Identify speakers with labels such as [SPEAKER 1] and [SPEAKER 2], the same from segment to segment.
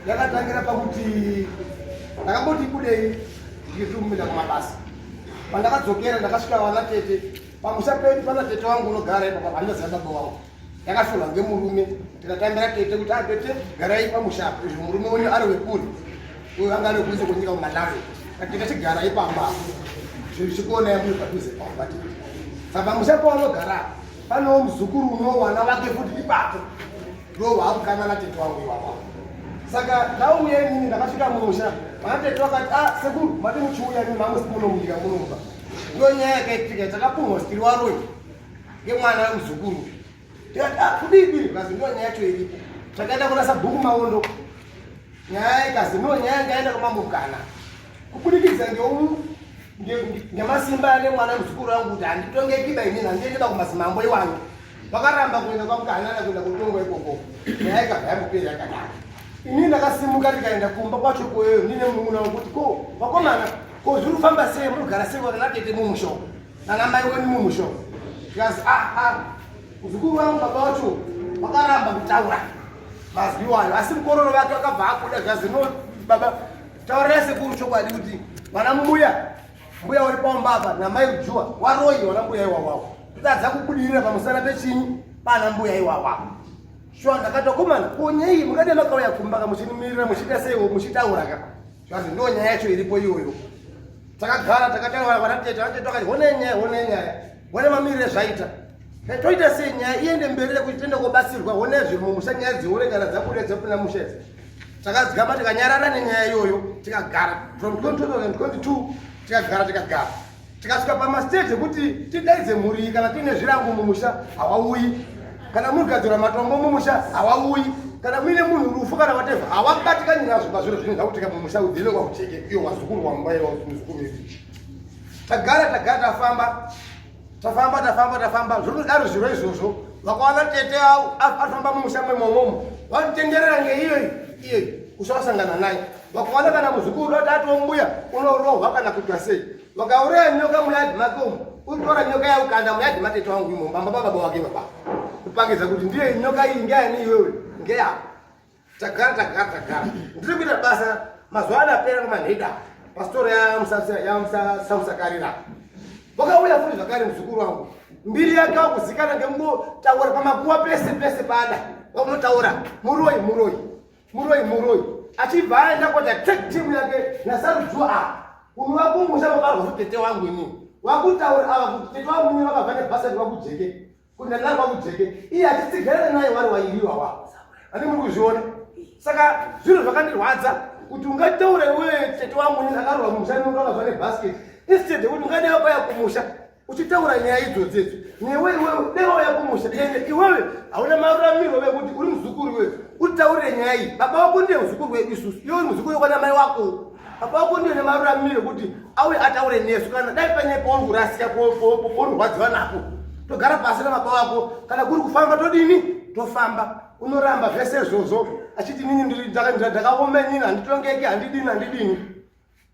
[SPEAKER 1] yakatangira pakuti ndakamboti kudei ndichitumira kumabasa. Pandakadzokera ndakasvika wana tete pamusha pedu pana tete wangu unogara ipapo handaziva baba wangu. Yakashorwa ngemurume tikatambira tete kuti tete garai pamusha murume wenyu ari wekuri uyo anga ari kunze kunyika kuMalawi tete chigara ipamba zvichikuona yamuri padhuze pamba tete saka pamusha paunogara panewo muzukuru unowana wake futi ipapo ndo waakukanana tete wangu iwapo. Saka ndauye nini ndakasvika mumusha vanatete vakati sekuru mati muchiuya nini mamusi munomunyika munomba ndo nyaya yakaitika takapunhositiri waroi ngemwana wemuzukuru tikati kudii kazi ndo nyaya yacho iripo takaenda kunasa bhuku maondo nyaya ikazi ndo nyaya ngaenda kumambokana kubudikidza ngemasimba ane mwana wemuzukuru wangu kuti handitongekiba inini handiendeba kumazimambo iwangu vakaramba kuenda kwamukana kuenda kutongwa ikoko nyaya ikabva yambopera yakadaro. Ini ndakasimuka ndikaenda kumba kwacho kweyo ndine munun'una wekuti ko vakomana ko zviri kufamba sei munogara sei kana tete mumusho nana mai wenu mumusho tikazi muzukuru wangu baba wacho vakaramba kutaura mazwi wayo asi mukororo vake vakabva akuda zvazi no baba taurai sekuru chokwadi kuti vana mbuya uri paumbapa namai kujuwa waroi wana mbuya iwawawo totadza kubudirira pamusana pechinyi pana mbuya iwawawo. Shwa ndakati komana konyei mungade makauya kumba kamuchinimirira muchita seiwo muchitaura ka zvazi ndo nyaya yacho iripo iyoyo. Takagara takataura vanatete vakati hone nyaya hone mamirire zvaita toita sei nyaya iende mberi kuti tiende kobasirwa hone zviri mumusha nyaya dziurekana dzabuda dzapinda mushedzi. Takadzigamba tikanyarara nenyaya iyoyo tikagara from 2022 tikagara tikasvika pamastage ekuti tidaidze mhuri kana tiine zvirango mumusha hawauyi kana mugadzira matombo mumusha hawauyi kana muine munhu rufu kana whatever hawabatikani nazvo pazviro zvino zvakutika mumusha udhile kwakucheke iyo wazukuru wamubaiwa muzukuru wedu. Tagara tafamba zvinodaro zviro izvozvo vakawana tete afamba mumusha mwemomomo vanitenderera ngeiyoyi iye usawasangana naye vakawana kana muzukuru atatiwo mbuya unorohwa kana kutwa sei vakauraya nyoka muyadhi makomo utora nyoka yaukanda muyadhi matete wangu imo bamba baba wake baba kupangiza kuti ndiye nyoka iyi ngeani iwewe ngeyapo. Tagara ndiri kuita basa mazuva ano apera kumanheda pastori yamusakarira vakauya futi zvakare muzukuru wangu mbiri yake wakuzikana ngemunotaura pamakuwa pese pada vamunotaura muroi achibva aenda kwata tek team yake nasarujua unovakumusha vakarwa futete wangu ini wakutaura ava kuti tete wangu ini vakabva nebhasati vakujeke kuti ndandari vakujeke iye achitsigirana naye vari wairiwa wavo ani muri kuzviona. Saka zviro zvakandirwadza kuti ungataure wewe tete wangu ini akarwa mumusha nunga vakabva nebhasiketi instead kuti ungade wakauya kumusha uchitaura nyaya idzodzo newe iwewe dai wauya kumusha ende iwewe hauna maruramiro vekuti uri muzukuru wewe utaurire nyaya iyi. Baba wako ndiye muzukuru wedu isusu iwe muzukuru wekwana mai wako. Baba wako ndiye nemaruramiro kuti auye ataure nesu kana dai panyaya pauri kurasika paurikwadziwa napo togara pasi nababa wako kana kuri kufamba todini tofamba. Unoramba zvese izvozvo achiti nini ndakaoma inini handitongeki handidini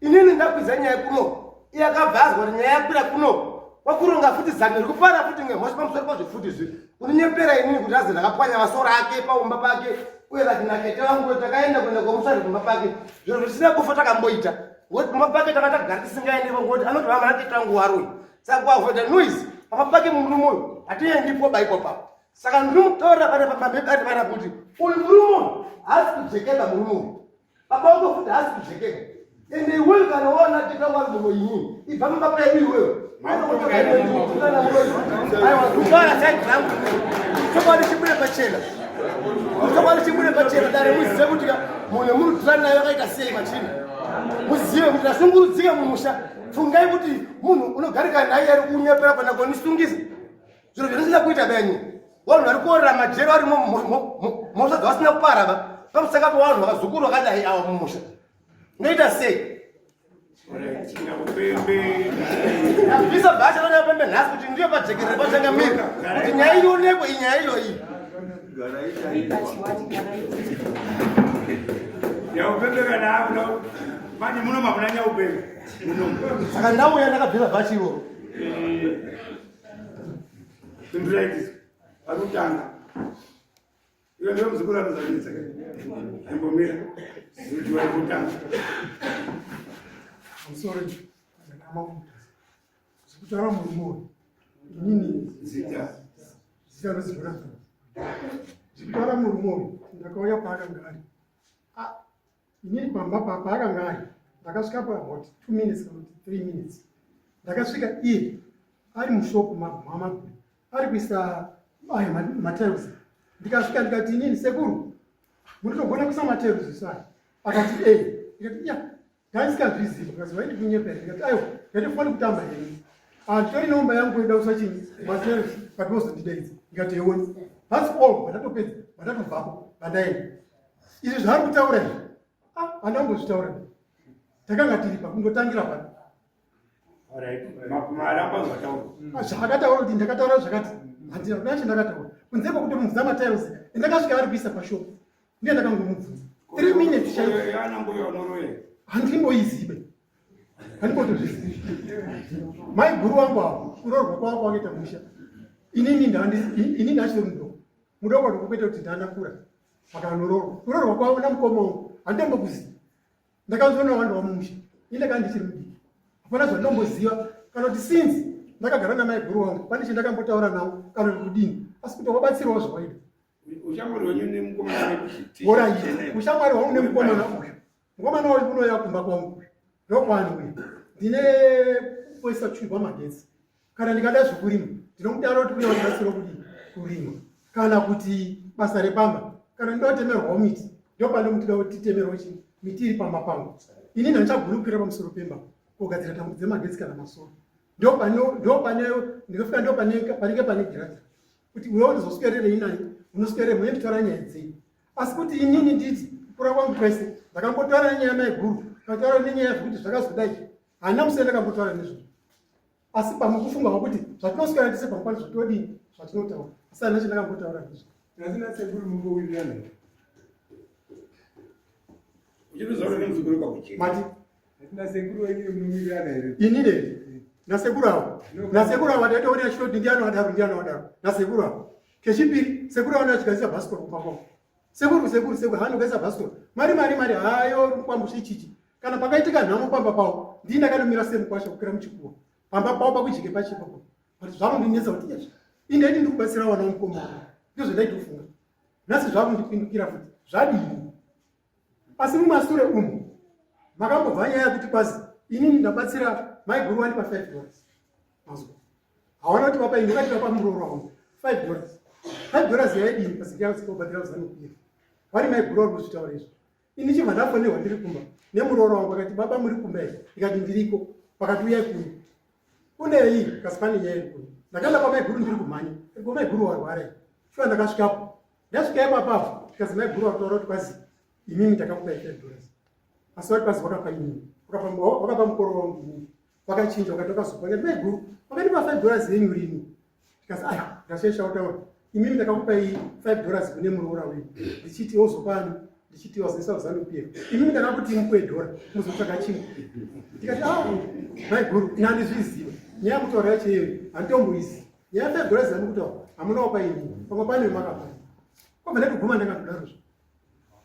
[SPEAKER 1] inini ndakwidza nyaya kuno iye akabvazwa kuti nyaya yakwira kuno wakuronga futi zano rikupara futi ngehosi pamusoro pazvifuti izvi kuninyepera inini kuti azi ndakapwanya masoro ake paumba pake uye kati nakete wangu takaenda kuenda komusari kumba pake zviro zvisina kufa takamboita ngokuti kumba pake takatagara tisingaendepo ngokuti anoti vama natete wangu waroi saka kuavoida noise pamba pake murumoyo hatiendi baiko papo. Saka ndinomutaurira pane pamabhebi ati pana kuti uyu murumoyo haasi kujekeka murumoyo baba wako futi haasi kujekeka ende iwewe kana waona tete wangu ari muroyi inini ibva mumba pedu iwewe chokwadi chibude pachena dare muzive kuti munhu munotirani nayo yakaita sei machini muzive kuti asungurudzike mumusha fungai kuti munhu unogarika naye ari kunyepera pana konisungisa zviro zvinosina kuita benyu vanhu vari kuorera majero ari mhosva dzavasina kuparaba pamusaka pavanhu vakazukuru vakadai ava mumusha noita sei visa bhacha vana pembe nhasi kuti ndiyo pajekerere pachangamira kuti nyaya ionekwe inyaya iyoyi
[SPEAKER 2] yaupembeka navo manje muno mavuna nyaupembe
[SPEAKER 1] saka ndauya ndakabvisa bhachi iroro
[SPEAKER 2] Simplaitis, Arutanga. Iyo ndio mzukuru anazalisha. Hapo mimi. Sijui kutanga.
[SPEAKER 3] I'm sorry. Kama sikutaka murumuri. Nini
[SPEAKER 2] Zita.
[SPEAKER 3] zitano zibura. Sikutaka murumuri. Ndakauya paka ngari. Inini pamba paka ngari. Ndakasvika pa about 2 minutes or 3 minutes. Ndakasvika iye ari mushopu mama ari kuisa materials. Ndikasvika ndikati inini sekuru. Munotogona kuisa materials sana. Akati ndikati ya ndaisikazviziva because waiti kunyepera ndikati aiwa ndatifanira kutamba henyu tori nomba yangu kuenda kusachini materials patozondidaidza ndikati yoni that's all patatopedza patatobvapo pandaenda izvi zvari kutaura izvi handambozvitaura takanga tiri pakundotangira pano zvakataura kuti ndakataura zvakati handina kuna chandakataura kunze kwekuti mubvunza materials ndakasvika ari kuisa pashopu ndiye ndakangomubvunza 3 minutes handimboizive handimbotozvizivi mai guru wangu apo kurorwa kwako wakaita musha inini ndachiri mudoko ndokupeta kuti ndandakura pakanororwa kurorwa kwavo namukoma wangu handimbokuziva ndakanzoona wanda wamumusha indaka ndichiri mudiki hapana zvandomboziva kana kuti sinzi ndakagara namai guru wangu pane chindakambotaura navo kana kuti kudini asi kuti wabatsirawo zvawaida
[SPEAKER 2] ushamwari wenyu nemukomana
[SPEAKER 3] ushamwari hwangu nemukomana uyu mukomana wayo unoya kumba kwangu ndokwani uyu ndine poisa chubva magetsi kana ndikada zvokurima ndinomudaro kuti uya wabatsiro kudi kurima kana kuti basa repamba kana ndotemerwawo miti ndopane mutida kuti titemerwa chii miti iri pamba pangu ini ndandichagurukira pamusoro pemba kugadzira tambo dzemagetsi kana masoro ndopane ndikafika ndopanenge pane girazi kuti uyo ndizoswererei naye unoswere mune nditora nyaya dzei asi kuti inini nditi kukura kwangu kwese ndakambotaura nenyaya yamaiguru kataura nenyaya yazvokuti zvakazodai handina musere ndakambotaura nezvo asi pamukufunga kwakuti zvatinoswera tise pamukwana zvatodini zvatinotaura asi handina chendakambotaura nezvo
[SPEAKER 4] Nasina sekuru mungowirirana.
[SPEAKER 2] uchinozaura nemuzukuru kwakucheka
[SPEAKER 3] mati
[SPEAKER 4] Nasina sekuru wenyu munowirirana here.
[SPEAKER 3] inini nasekuru avo ataitaurira chitoti ndiano wadaro nasekuru avo kechipiri sekuru avo nachigadzisa bhasikoro kwakwavo sekuru hanogadzisa bhasikoro mari hayo kwambusha ichichi kana pakaitika nhamo pamba pavo ndii ndakanomira semukwasha kukwira muchikuwa pamba pavo pakujike pachipapo kuti zvakundinyetsa kuti yezvo indaiti ndiri kubatsira wana womukoma ndizvo ndaiti kufunga nhasi zvakundipindukira futi zvadini asi mumashure umu makambobva nyaya yekuti kwazi inini ndabatsira maiguru wani pa$5 mazuva hawana kuti papa ndakati papa muroro wangu $5 yaidini pasikobhadhira uzanopira vari maiguru vari kuzvitaura izvo ini chibva ndafonerwa ndiri kumba nemuroro wangu akati baba muri kumba here ndikati ndiriko pakati uyai kuni kunei kasi pane nyaya iri kuni ndakaenda pamaiguru ndiri kumhanya iko maiguru warwarai shuwa ndakasvikapo ndasvika ipapapo tikazi maiguru wakutaura kuti kwazi imimi ndakakupai $5 asi vari kwazi wakapa inini wakapa mukoro wangu inini wakachinja wakati wakazopa ngati maiguru wakatipa $5 yenyu rini tikazi aya ndashaisha kutaura imimi ndakakupai $5 kune muroora wenyu ndichiti ozopani ndichiti wazoisa uzanopira imimi ndakakuti mupe $1 muzotsvaga chimwe tikati maiguru ina handizviziva nyaya yekutaura yacho iyoyo handitomboiziva nyaya $5 yamukutaura hamunaopa inini pamwe pane vemakapa kwabva ndakuguma ndakandodarozvo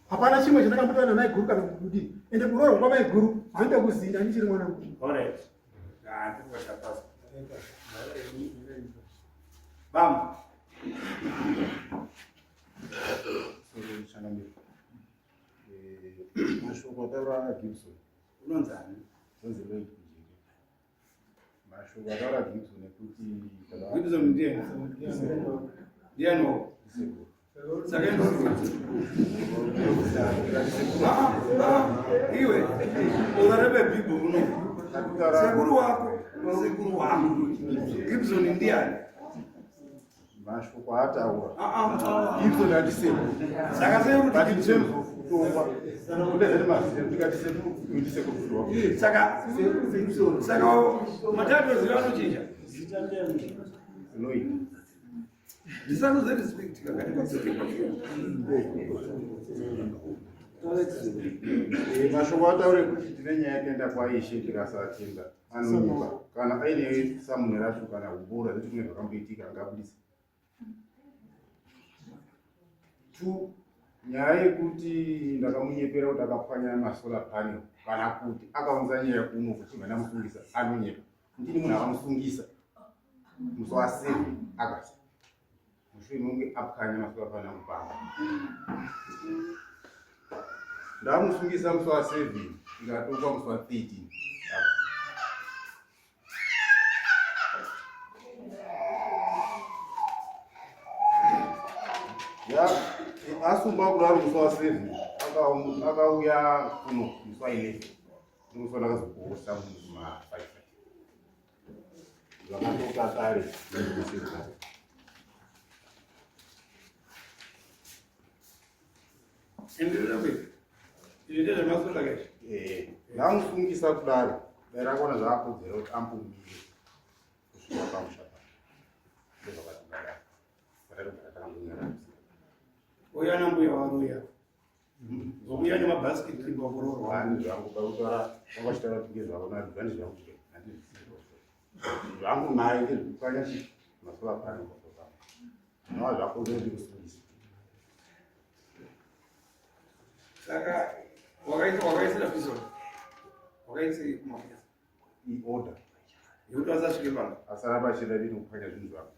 [SPEAKER 3] hapana chimwe chandakambotana namaiguru kana kudini ende kuroorwa kwamaiguru handakuzinda ndichiri mwana muti
[SPEAKER 2] bam
[SPEAKER 5] mashoko ataura Gibson
[SPEAKER 2] unonzani
[SPEAKER 5] zonzi Lloyd Kujike mashoko ataura Gibson ekuti
[SPEAKER 2] Gibson ndiano saka iwe unarebe bibo uno sekuru wako Gibson ndiani
[SPEAKER 5] mashoko ataura Gibson hatisekuru
[SPEAKER 2] saka sekuru
[SPEAKER 5] kutomba kudezeri mazira ndikatisekuru ndisekuru
[SPEAKER 2] saka matatu zivanochinja
[SPEAKER 5] noita
[SPEAKER 2] ndisakuze respect kakati
[SPEAKER 5] mashoko ataure kuti tine nyaya yekuenda kwaishe tikasatenda anonipa kana aine samunhu racho kana kubura zvechi kune zvakamboitika angabudisa 2 nyaya yekuti ndakamunyepera kuti akapwanya masolar panel kana kuti akaunza nyaya kuno kuti ndamusungisa anonyepa ndini munhu akamusungisa musi wa7 August mushure munge apwanya masolar panel kupamba ndamusungisa musi wa7 ikatoka musi wa13 ya asumba kudaro musi wa7 akauya kuno musi wa11 musi wandakazokuosa musi ma5 zvakatoka kare ndamusungisa kudaro dai rakaona zvakakodzera kuti ambomire kusvika pamusha
[SPEAKER 2] Oya na mbuya waruya. Zobuya ni mabasket trip wakororo.
[SPEAKER 5] Wani zvangu pakutaura wakashitara kuti ngezvakona zvani zvangu kuti zvangu naye ngezvikanya masola panel kutoka. Nawa zvako ngezvikusungisa.
[SPEAKER 2] Saka wakaisira piso. Wakaisi kumapia.
[SPEAKER 5] I order.
[SPEAKER 2] Yoto azasvike pano.
[SPEAKER 5] Asara pachida dini kupanya zvinhu zvako.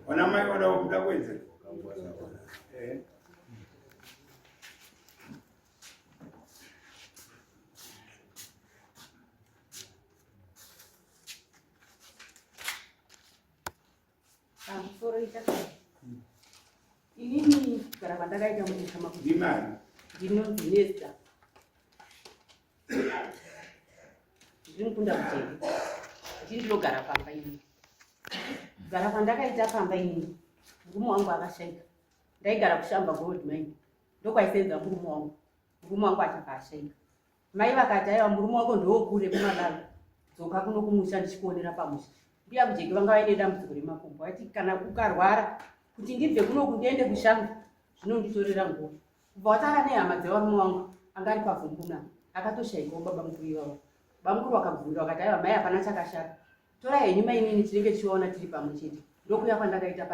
[SPEAKER 2] Wana mai wada wakuda kwenze.
[SPEAKER 6] Inini kugara kwandakaita munyika makuti
[SPEAKER 2] Dimani.
[SPEAKER 6] ndinonzi Nesta. Ndinokunda kutenge. Ndinogara pamba ini. Kugara kwandakaita pamba ini, murume wangu akashaika. Ndaigara kushamba gold mine. Ndokwaisenza murume wangu. Murume wangu akashaika. Mai vakati aiwa murume wako ndokure kumadalo. Dzoka kuno kumusha ndichikuonera pamusha. Ndiya kujeki vanga vaine dambudziko remakumbo. Ati kana ukarwara kuti ndibve kuno kundiende kushamba zvinonditorera nguva. Kubva watara nehama dzevarume wangu angari pavhumbuna akatoshaikawo baba mukuru ivavo. Baba mukuru vakabvunza vakati aiwa mai hapana chakashata. Torai henyu mainini tinenge tichiona tiri pamwe chete. Ndokuya kwandakaita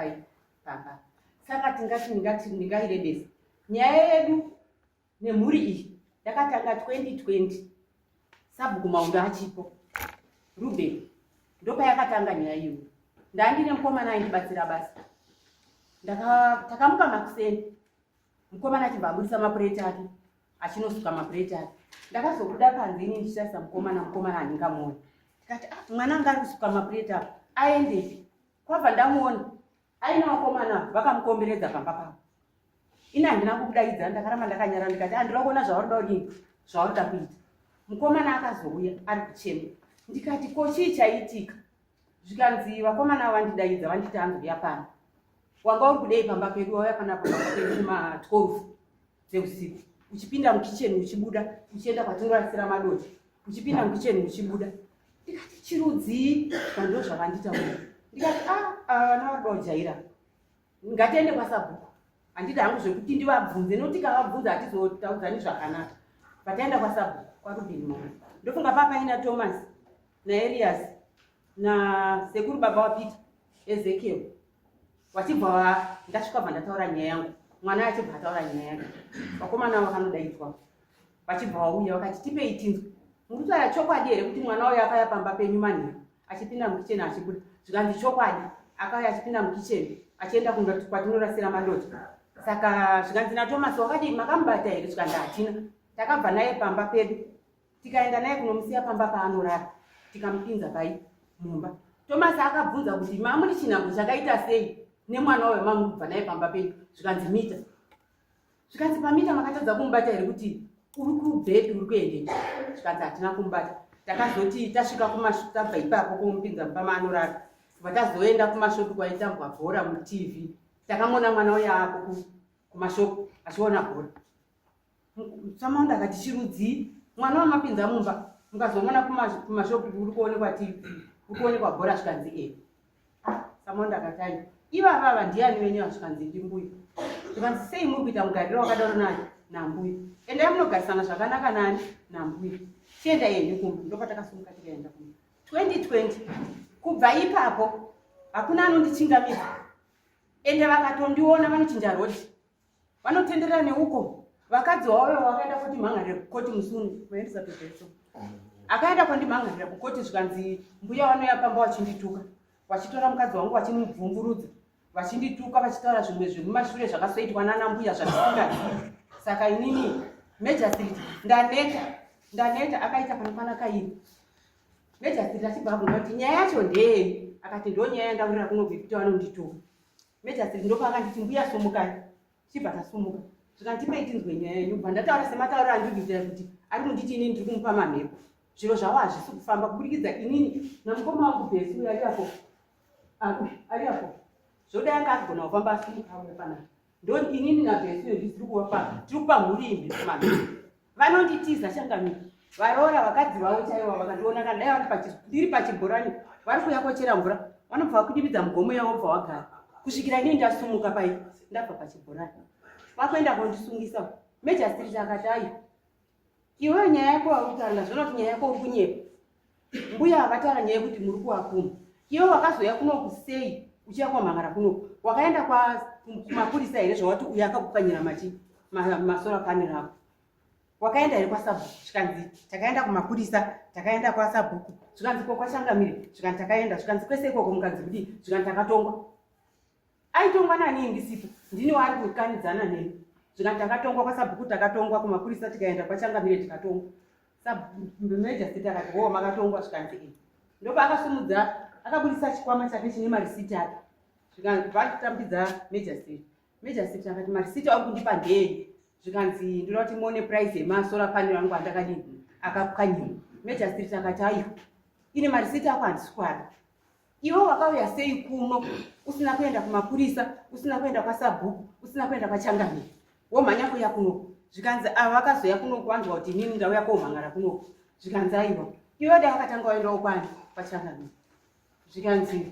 [SPEAKER 6] pamba. Saka ndingairebesa. Nyaya yedu nemhuri iyi yakatanga 2020. Sabhuku Maunda achipo. Ruben ndopayakatanga nyaya iyo. Ndandine mukomana aindibatsira basa. Takamuka makuseni. Mukomana achibva abudisa mapureti ake. Achinosuka mapureti ake. Ndakazobuda panze ini ndichitaisa mukomana handingamuoni. Tikati mwana anga ari kusuka mapureti ake. Aendepi? Kwabva ndamuona. Aina vakomana vakamukomberedza pamba pavo. Ina handina kubudaidza ndakaramba ndakanyara ndikati handira kuona zvaurida kudini zvaurida kuita. Mukomana akazouya ari kuchema. Ndikati ko chii chaitika? Zvikanzi vakomana vandidaidza vanditi hanzouya pano. Wanga uri kudei pamba pedu wauya pana pamba pedu kuma12 dzeusiku. Uchipinda mukicheni uchibuda, uchienda kwatinorasira madoti. Uchipinda mukicheni uchibuda. Ndikati chirudzi zvandiro zvavandita uyu. Ndikati vana vari kujaira. Ngatiende kwasabhuku. Handidi hangu zvekuti ndivabvunze nekuti kavabvunza hatizotaudzani zvakanaka. Pataenda kwasabhuku kwaRuben Maunda. Ndofunga papaina Thomas naElias nasekuru baba waPeter Ezekiel. Wachibva ndasvika ndataura nyaya yangu. Mwana achibva ataura nyaya yake. Vakomana vakanodaidzwa. Vachibva vauya vakati tipei tinzwe. Muritaura chokwadi here kuti mwana uyu akauya pamba penyu manheru achipinda mukicheni achibuda. Zvikanzi chokwadi akauya achipinda mukicheni achienda kwatinorasira madoti. Saka zvikanzi naThomas wakati makamubata here? Zvikanzi hatina. Takabva naye pamba pedu. Tikaenda naye kunomusiya pamba paanorara. Tikamupinza pai mumba. Thomas akabvunza kuti mamuri chinhambo chakaita sei nemwana uyu mamubva naye pamba pedu. Zvikanzi mita. Zvikanzi pamita makatadza kumubata here kuti uri kubhedhi uri kuendepi? Zvikanzi hatina kumubata. Takazoti tasvika tabva ipapo kumupinza mumba maanorara. Tazoenda kumashopu kwaitambwa bhora muTV. Takamona mwana uyu ako kumashopu achiona bhora. Samaunda akati chirudzi mwana wamapinza mumba mukazomona kumashopu uri kuonekwa TV uri kuonekwa bhora. Zvikanzi Samaunda akati ivava ndiani wenyu? Zvikanzi ndimbuya. zvikanzi sei muri kuita mugariro wakadaro naye nambuya endai munogarisana zvakanaka nani nambuya tienda yenyu kumba. Ndopatakasimuka tikaenda kumba 2020. Kubva ipapo hakuna anondichingamidza ende vakatondiona vanochinja roti vanotenderera neuko. Vakadzi wauyo wakaenda kuti mhangarira kukoti musunu maendisa pepeso akaenda kwandimhangarira kukoti zvikanzi mbuya vanoya pamba vachindituka vachitora mukadzi wangu vachimubvumburudza vachindituka vachitaura zvimwe zvemumashure zvakasoitwa nana mbuya zvatisingazi. Saka inini Major Street ndaneta akaita panopana kairi. Major Street achibva abvunza kuti nyaya yacho ndei, akati ndo nyaya yandaurira kunobve kuti vanondituka. Major Street ndopa akanditi mbuya sumukai. Chibva tasumuka zvikandipei tinzwe nyaya yenyu. Bva ndataura sematauro andikuitira kuti ari kunditi inini ndiri kumupa mamhepo. Zviro zvavo hazvisi kufamba kubudikidza inini namukoma wangu Bhesi uyo ari apo zvoda yanga agona kufamba asumuka panapa. Ndo inini naBhesi uyo ndisiri kupa mhuri imbi mamhepo. Vanonditiza changamira varoora vakadzi vavo chaivo vakandiona kana dai ndiri pachibhorani vari kuyakochera mvura vanobva vakudimidza mugomo yavo bva wagara kusvikira inini ndasumuka pai ndabva pachibhorani vakuenda kundisungisa. Major Street akati ai iwe nyaya yako vari kutaura zvona kuti nyaya yako uri kunyepa. Mbuya vakataura nyaya yekuti muri kuwakuma iwe wakazoya kunoku sei uchiya kwamhangara kunoku wakaenda kumapurisa here zvawati uyo akakukanyira masora panel ako wakaenda here kwasabhuku. Zvikanzi takaenda kumapurisa takaenda kwasabhuku zvikanzi kwachangamire zvikanzi takaenda zvikanzi kwese ikoko mukadzi kudi zvikanzi takatongwa. Aitongwa nani ndisipo ndini wari kukanidzana neni. Zvikanzi takatongwa kwasabhuku takatongwa kumapurisa tikaenda kwachangamire tikatongwa. Major Street akati wo makatongwa zvikanzi ndopa akasumudza akabudisa chikwama chake chine marisiti ake zvikanzi vatambidza Major Street. Major Street akati marisiti ari kundipa ndei zvikanzi ndinoda kuti muone price yemasora panel angu andakadini akakukanyira. Major Street akati aiwa ine marisiti ako handisi kuada. Iwe wakauya sei kuno usina kuenda kumapurisa usina kuenda kwasabhuku usina kuenda kwachangamire womhanya kuya kunoku. Zvikanzi ava vakazoya kunoku vanzwa kuti inini ndauya komhangara kunoku. Zvikanzi aiwa iwe dai wakatanga waendawo kwani kwachangamire. Zvikanzi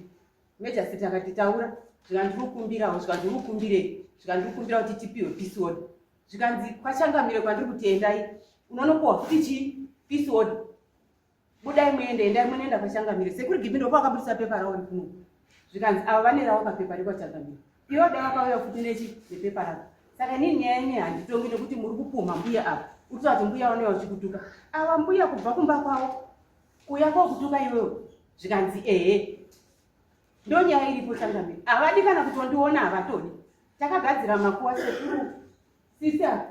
[SPEAKER 6] Major Street akati taura. Zvikanzi uri kukumbirawo zvikanzi uri kukumbirei zvikanzi uri kukumbira kuti tipiwe peace order. Zvikanzi kwachangamire kwandiri kuti endai unonopuwa futi chi peace order budai muende endai munoenda kwachangamire sekuri gipi ndopa wakabudisa pepa rawo rikuno. Zvikanzi ava vane ravo kapepa rekwachangamire iwo dai wakauya futi nepepa rako. Saka inini nyaya yenyu handitongi nekuti muri kupumha mbuya apa uri kuti mbuya vanouya uchikutuka ava mbuya kubva kumba kwavo kuya kokutuka iwewo. Zvikanzi ehe ndo nyaya iripo changamire havadi kana kutondiona havatodi. Takagadzira makuwa sekuru sisa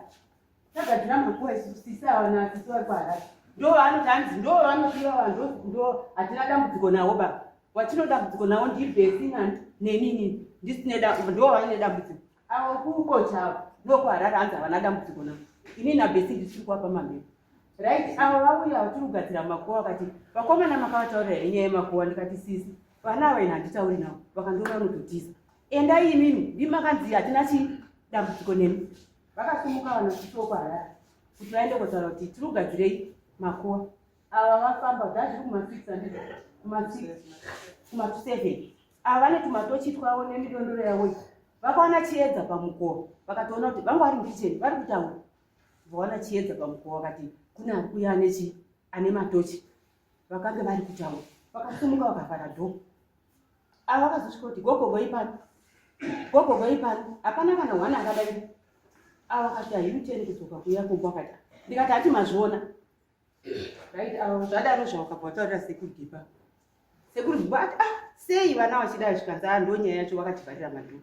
[SPEAKER 6] tagadzira makuwa sisa wana sisi vari kwaHarare ndo vanoti hanzi ndo vanopiwa vanhu ndo hatina dambudziko navo baba watino dambudziko navo ndiBhesi nenini ndisine ndo vaine dambudziko avo kukocha ndo kwaHarare hanzi havana dambudziko navo ini naBhesi ndisiri kuwapa mamhepo right. Avo vauya vatiri kugadzira makuwa vakati vakomana makavataurira inyaya yemakuwa ndikati sisi vana ava ine handitauri navo vakandova vanototiza endai imimi ndimakanzi hatina dambudziko nemi. Vakasumuka vanhu vachitiwo kwaHarare kuti vaende kotaura kuti tiri kugadzirei makuwa ava vafamba dzazviri kuma600 kuma7 ava vane tumatochi twavo nemidondoro yavo vakaona chiedza pamukowa vakatoona kuti vangu vari mukicheni vari kutaura vaona chiedza pamukowa vakati kuna kuya ane matochi vakanga vari kutaura vakasumuka vakavhara dho. Ava vakazosvika kuti gogogoi pano hapana kana hwana akadai ava vakati hairuteni kudzoka kuya kumba kati ndikati hati mazviona right. Ava zvadaro zvavakabva vataurira sekuru gipa ati sei vana vachidai zvikanzi ndo nyaya yacho vakatibharira madhoo.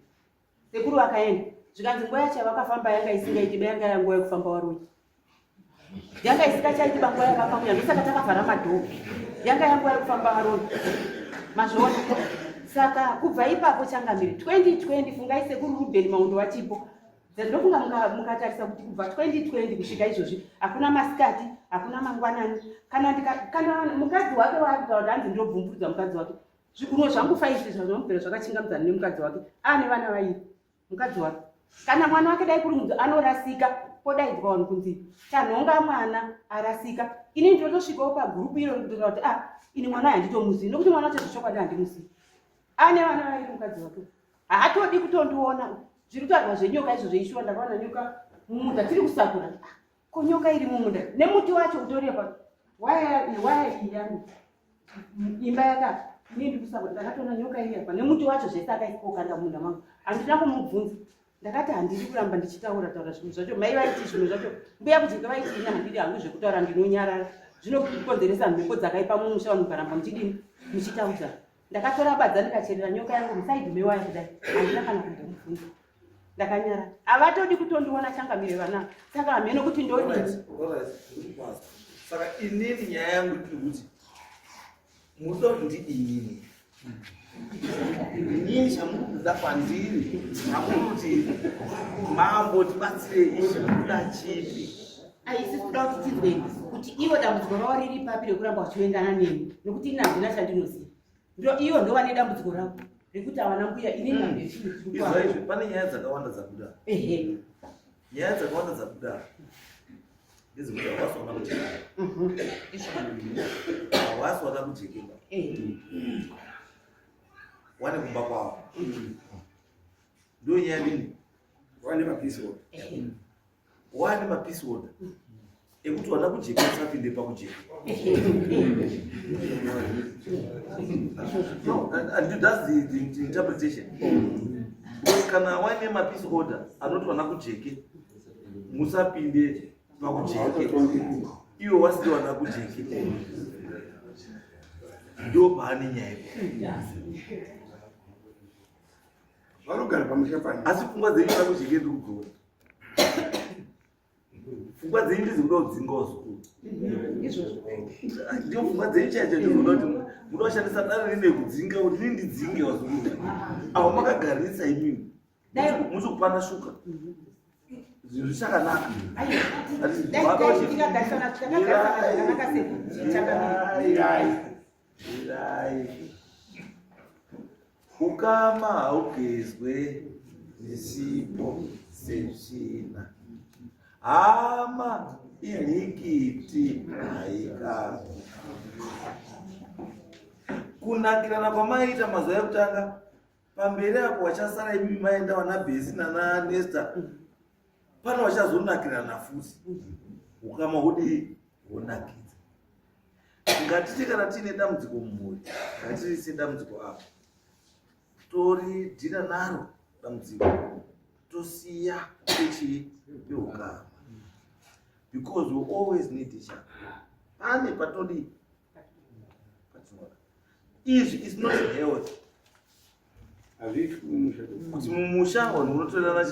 [SPEAKER 6] Sekuru vakaenda zvikanzi nguva yacho yavakafamba yanga isingaitiba yanga yanguva yekufamba waroyi yanga isingachaitiba nguva yakafamba ndosaka takavhara madhoo yanga yanguva yekufamba waroyi mazviona. Saka kubva ipapo changamire 2020 fungai sekuru Ruben Maundo wachipo ndofunga mukatarisa kuti kubva 2020 kusvika izvozvi hakuna masikati hakuna mangwanani kana mukadzi wake waakutaura kuti hanzi ndobvumvurudza mukadzi wake zviguno zvangu 5 zvazvamubvera zvakachingamdzana nemukadzi wake ane vana vairi mukadzi wake kana mwana wake dai kuri munhu anorasika podaidzwa vanhu kunzi tanhonga mwana arasika ini ndinotosvikawo pagurupu iro kutotaura kuti ini mwana handitomuzivi nokuti mwana wacho zvechokwadi handimuzivi ane vana vairi mukadzi wake haatodi kutondiona zviri kutarwa zvenyoka izvo zveishuwa. Ndakaona nyoka mumunda tiri kusakura, ko nyoka iri mumunda nemuti wacho utoripa waya iyani imba yaka nindi kusakura. Ndakatoona nyoka iri apa nemuti wacho zvese akaikokanda mumunda mangu. Handina kumubvunza, ndakati handiri kuramba ndichitaura zvinhu zvacho. Mai vaiti zvinhu zvacho, mbuya kujeka vaiti ina handiri hangu zvekutaura ndinonyarara, zvinokonzeresa mhepo dzakaipa mumusha vanhu mukaramba muchidini muchitaudza. Ndakatora badza ndikacherera nyoka yangu musaidhi mewaya kudai, handina kana kundomubvunza, ndakanyara. Havatodi kutondiona changamire vana, saka hameno kuti ndodini.
[SPEAKER 7] Saka inini nyaya yangu kuti muda kuti ndidini inini chamukuda kwandiri hamukuti mambo tibatsire izvi kuda chipi.
[SPEAKER 6] Aisi kuda kuti tizweni kuti ivo dambudziko ravo riri papi rekuramba vachiendana nemi, nekuti ina handina chandinoziva. Iyo ndo vane dambudziko ravo rekuti havana mbuya ini
[SPEAKER 7] izvaizvo. Pane nyaya dzakawanda dzabuda. Nyaya dzakawanda dzabuda ndezekuti havasi wana kujekera, havasi wana kujekera, wane kumba kwavo. Ndo nyaya nini?
[SPEAKER 2] Wane mapisi order.
[SPEAKER 7] Wane mapisi order ekuti wana kujekera usapinde pakujeka. No, and that's the interpretation. Because kana wane mapisi order anoti wana kujeke musapinde pakujeke, iwo wasiri wana kujeke, ndo paane nyaya.
[SPEAKER 2] Vanogara pamusha pani.
[SPEAKER 7] Asi pfungwa dzenyu wana kujeke ndiri kugona. Pfungwa dzenyu ndizikuda kudzingawo. Ndio pfungwa dzenyu chaicho ndizikuda kuti munoshandisa dare rine kudzinga kuti ini ndidzinge wazukuru. Avo makagarisa imini musi kupana shuka zvinhu zvichakanaka. Ukama haugezwe nesipo setsvina, hama inhikiti haikama. Kunakirana kwamaita mazuva ekutanga pamberi apo wachasara imi maenda wana Bhesi nana Nesta, pano wachazonakirana futi. Ukama hudi honakidza. Ngatiti kana tiine dambudziko mumhuri, ngatirise dambudziko apo, tori dhina naro dambudziko, tosiya pechi peukama, because we always need each other. Pane patodi patinoda izvi is not health. Kuti mumusha vanhu munotorana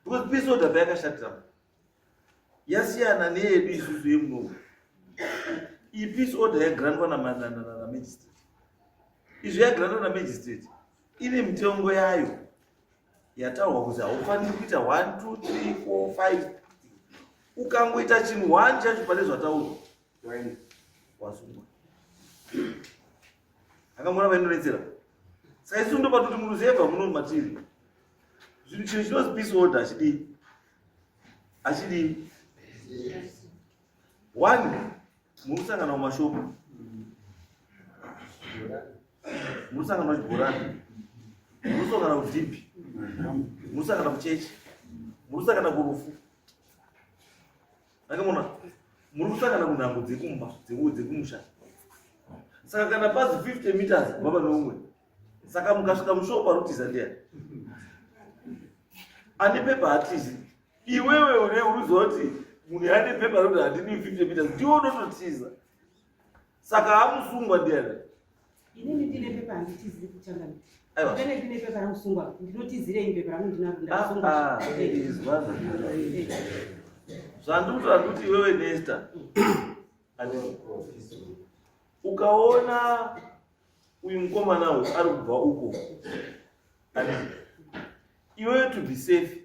[SPEAKER 7] because peace order payakashatira yasiyana neyedu isusu yemunomu. Iyi peace order yagrandwa namagistrate, izvi yagrandwa namagistrate ine mitengo yayo yataurwa kuti haufaniri kuita 1 2 3 4 5. Ukangoita chinhu 1 chacho pane zvataurwa wasungwa. Akamona vaindonetsera. Saka isusu ndo patoti muruzevha muno matiri zvinhu chinhu chinozi peace order achidi 1 murusangana mumashopu, murusangana muchibhorani, murusangana kudhipi, murusangana kuchechi, murusangana kurufu. Akamona murusangana kunhango dzekumba dzekumusha. Saka kana pazi 50 meters baba nomwe, saka mukasvika mushopu arutiza ndiani ane pepa hatizi. Iwewe uruzoti munhu ane pepa roti handini 50 meters ndiwo unototiza, saka hamusungwa ndiani.
[SPEAKER 6] Inini ndine pepa handitizi kuchangana. Ndine ndine pepa ramusungwa ndinotizire impepa rangu ndinasungwa.
[SPEAKER 7] Zvandinotaura kuti iwewe Nesta ukaona uyu mukomana uyu ari kubva uko, iwewe to be safe,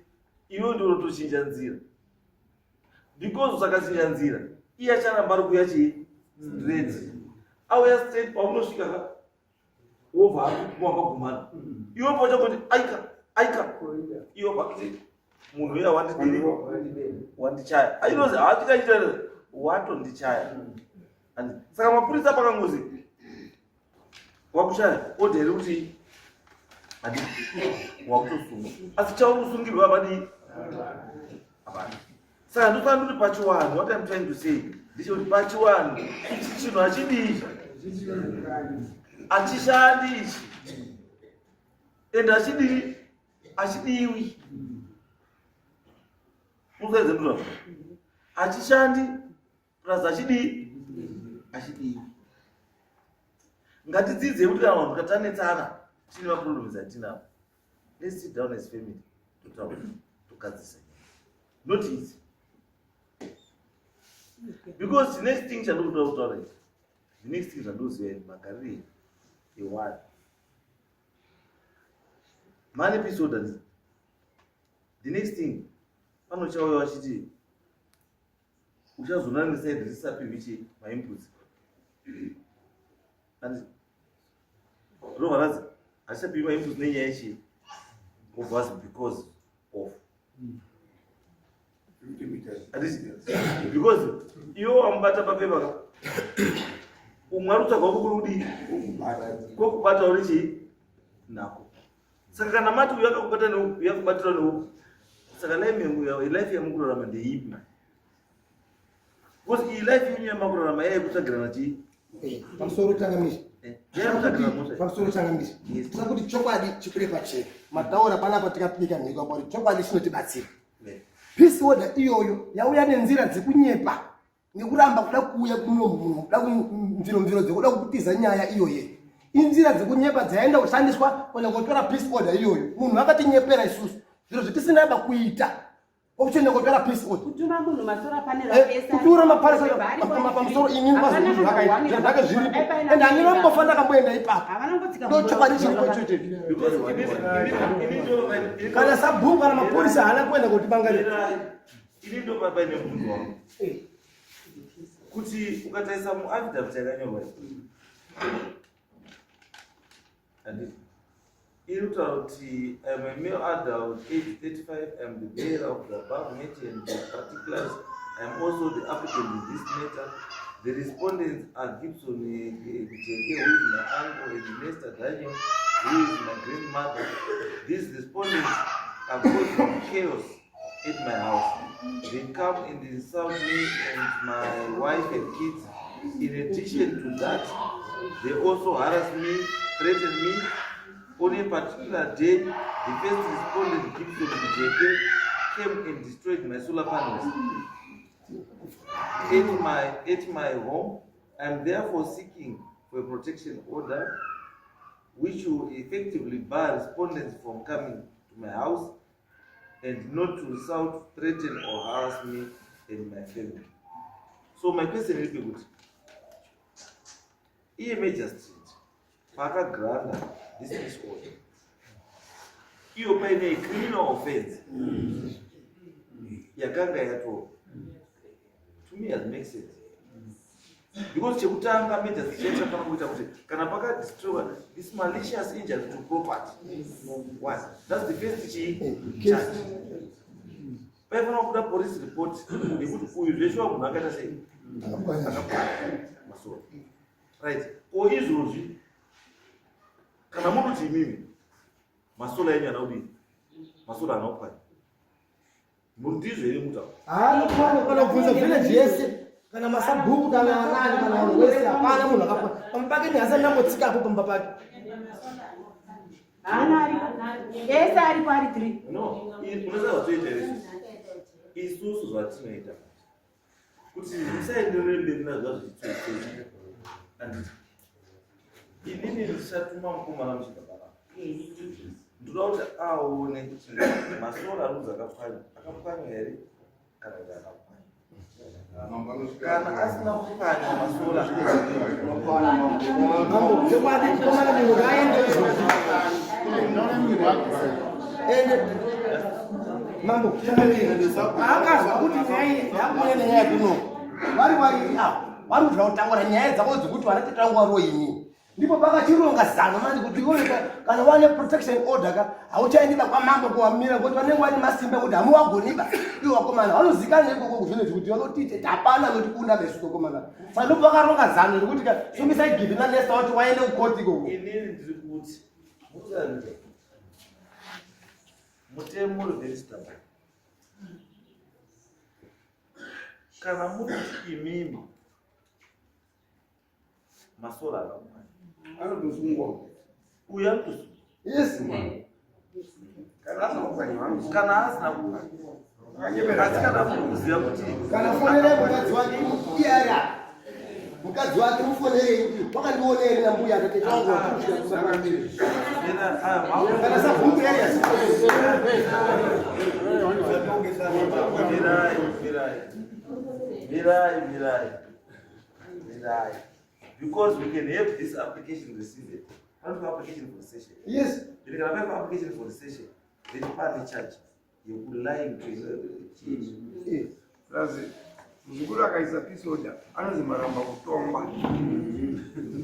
[SPEAKER 7] iwewe ndio unotochinja nzira, because usakachinja nzira iye acharamba ari kuuya straight. Auya straight paunosvika wobva wakagumana, iwe pachakoti aika iwe pakuti munhu uya wandichaya, ainozi hatikachita watondichaya. Saka mapurisa pakangozi wakuchaya odheri kuti hadi wakutosunga asi chaurusungirwa abadi abadi saka ndofana kuti pachiwani what I'm trying to say ndicho kuti pachiwani ichi chinhu hachidii hachishandi ichi ende hachidiwi musaidze ndizvo hachishandi plus hachidiwi ngatidzidze kuti kana vanhu katanetsana tine maproblems atinawo. Let's sit down as family tokadzisa not easy because the next thing chandikuda kutaura ichi the next thing chandinoziva magarire ewani many episodes the next thing panochauya vachiti uchazona nesaidi risapivichi mainputs and rovarazi hachisapivi mainputs nenyaya yechi of us because of because iwo wamubata papepa umwe arutsvagwa kukurudi kwokubata urichi nako saka kana mati uyo akakubata neuku yakubatira neuku saka life yamukurarama ndeipi because iyi life yenyu yamakurarama yaikutsvagirana chii
[SPEAKER 1] pamusoro tangamisha
[SPEAKER 7] pamusoro
[SPEAKER 1] tangamisha saka kuti chokwadi chikure pachena mataura panapa tikapika nhiko kuti chokwadi chinotibatsira peace order iyoyo yauya nenzira dzekunyepa nekuramba kuda kuuya kunomunhu kuda kunziro dzekuda kupitiza nyaya iyoye inzira dzekunyepa dzaenda kushandiswa kana kutora peace order iyoyo munhu akatinyepera isusu zviro zvetisinaaba kuita okuchenda kutora peace order
[SPEAKER 6] kutuma munhu masoro apanera
[SPEAKER 1] kutura maparisa pamusoro inini mazvinhu zvakaita zvake zviripo ende handina kumbofa ndakamboenda ipapo ndo chokwadi chiripo ichocho kana sabhungu kana mapurisa haana kuenda kutibangarira
[SPEAKER 7] ini ndo papaine munhu wangu kuti ukataisa muaffidavit yakanyorwa iri kutaura kuti I'm a male adult, age 35, I'm the bearer of the above matter and the particulars. I'm also the applicant in this matter. The respondents are Gibson Kuchenge, who is my uncle, and Nesta Daniel, who is my grandmother. These respondents are causing chaos at my house. They come and insult me and my wife and kids. In addition to that, they also harass me, threaten me. On a particular day, the first respondent, Gibson Kuchenge, came and destroyed my solar panels at my home. I am therefore seeking for a protection order which will effectively bar respondents from coming to my house and not to insult, threaten or harass me and my family. So my question is good. Here Major Street, Paka Granda, this is order. You pay a criminal offense. Yakanga yato. To me it makes sense. Because chekutanga Major Street chakana kuita kuti kana paka destroy this malicious injury to property. What? That's the first charge. Paiva kuda police report nekuti uyu zveshuwa munhu akaita sei masoro right o izvozvi kana munoti imimi masola yenyu anaudini masola anaupani mundizvo here mutaura
[SPEAKER 1] kana kubvunza village yese kana masabhuku kana anani kana vanhu wese hapana munhu akapona pambake nhasi ndambotsikapo pamba pake
[SPEAKER 6] haana aripo ese aripo ari 3
[SPEAKER 7] no unoziva zvatoita here isusu zvatinoita kuti musaenderere mberi nazva zvichitsoitsei anditi inini ndichatuma mukomana muchigabara ndoda kuti aone kuti masora arudzi akapwanya here kana kuti akapwanya kana asina kupwanya masora
[SPEAKER 1] mambo akazwa kuti nyaya nenyaya kuno vari vari kutaura nyaya dzavo dzekuti vanatitangwa roini ndipo pakachironga zano mani kuti iwe kana wane protection order ka hauchaendeba kwamambo kuwamira kuti vanenge vane masimba kuti hamuwagoniba iwe wakomana vanozikana ikoko kuvhillage kuti vanotite hapana notikunda besu tokomana saka ndipo pakaronga zano rekuti ka somisai givi nanesta kuti waende kukoti ikoko
[SPEAKER 7] inini ndiri kuti musaita mutemo uri very stubborn. Kana muri imimi masora akamwana
[SPEAKER 2] anotosungwa
[SPEAKER 7] uya anotosungwa.
[SPEAKER 1] Yes.
[SPEAKER 2] kana asina
[SPEAKER 7] kana asina asi kana kuziya kuti
[SPEAKER 1] Kana fonere mukadzi wake iyara. Mukadzi wake mufonere wakandionere na mbuya atete wangu wakusha kusakamiri. Kana sabungu yari
[SPEAKER 7] Mirai. Because we can have this application received. Not for application for the session.
[SPEAKER 1] Yes.
[SPEAKER 7] You can have application for the session. Then you pay the charge. You could lie to
[SPEAKER 1] Yes.
[SPEAKER 2] Razi mzukuru akaisa pisoda anozimaramba kutongwa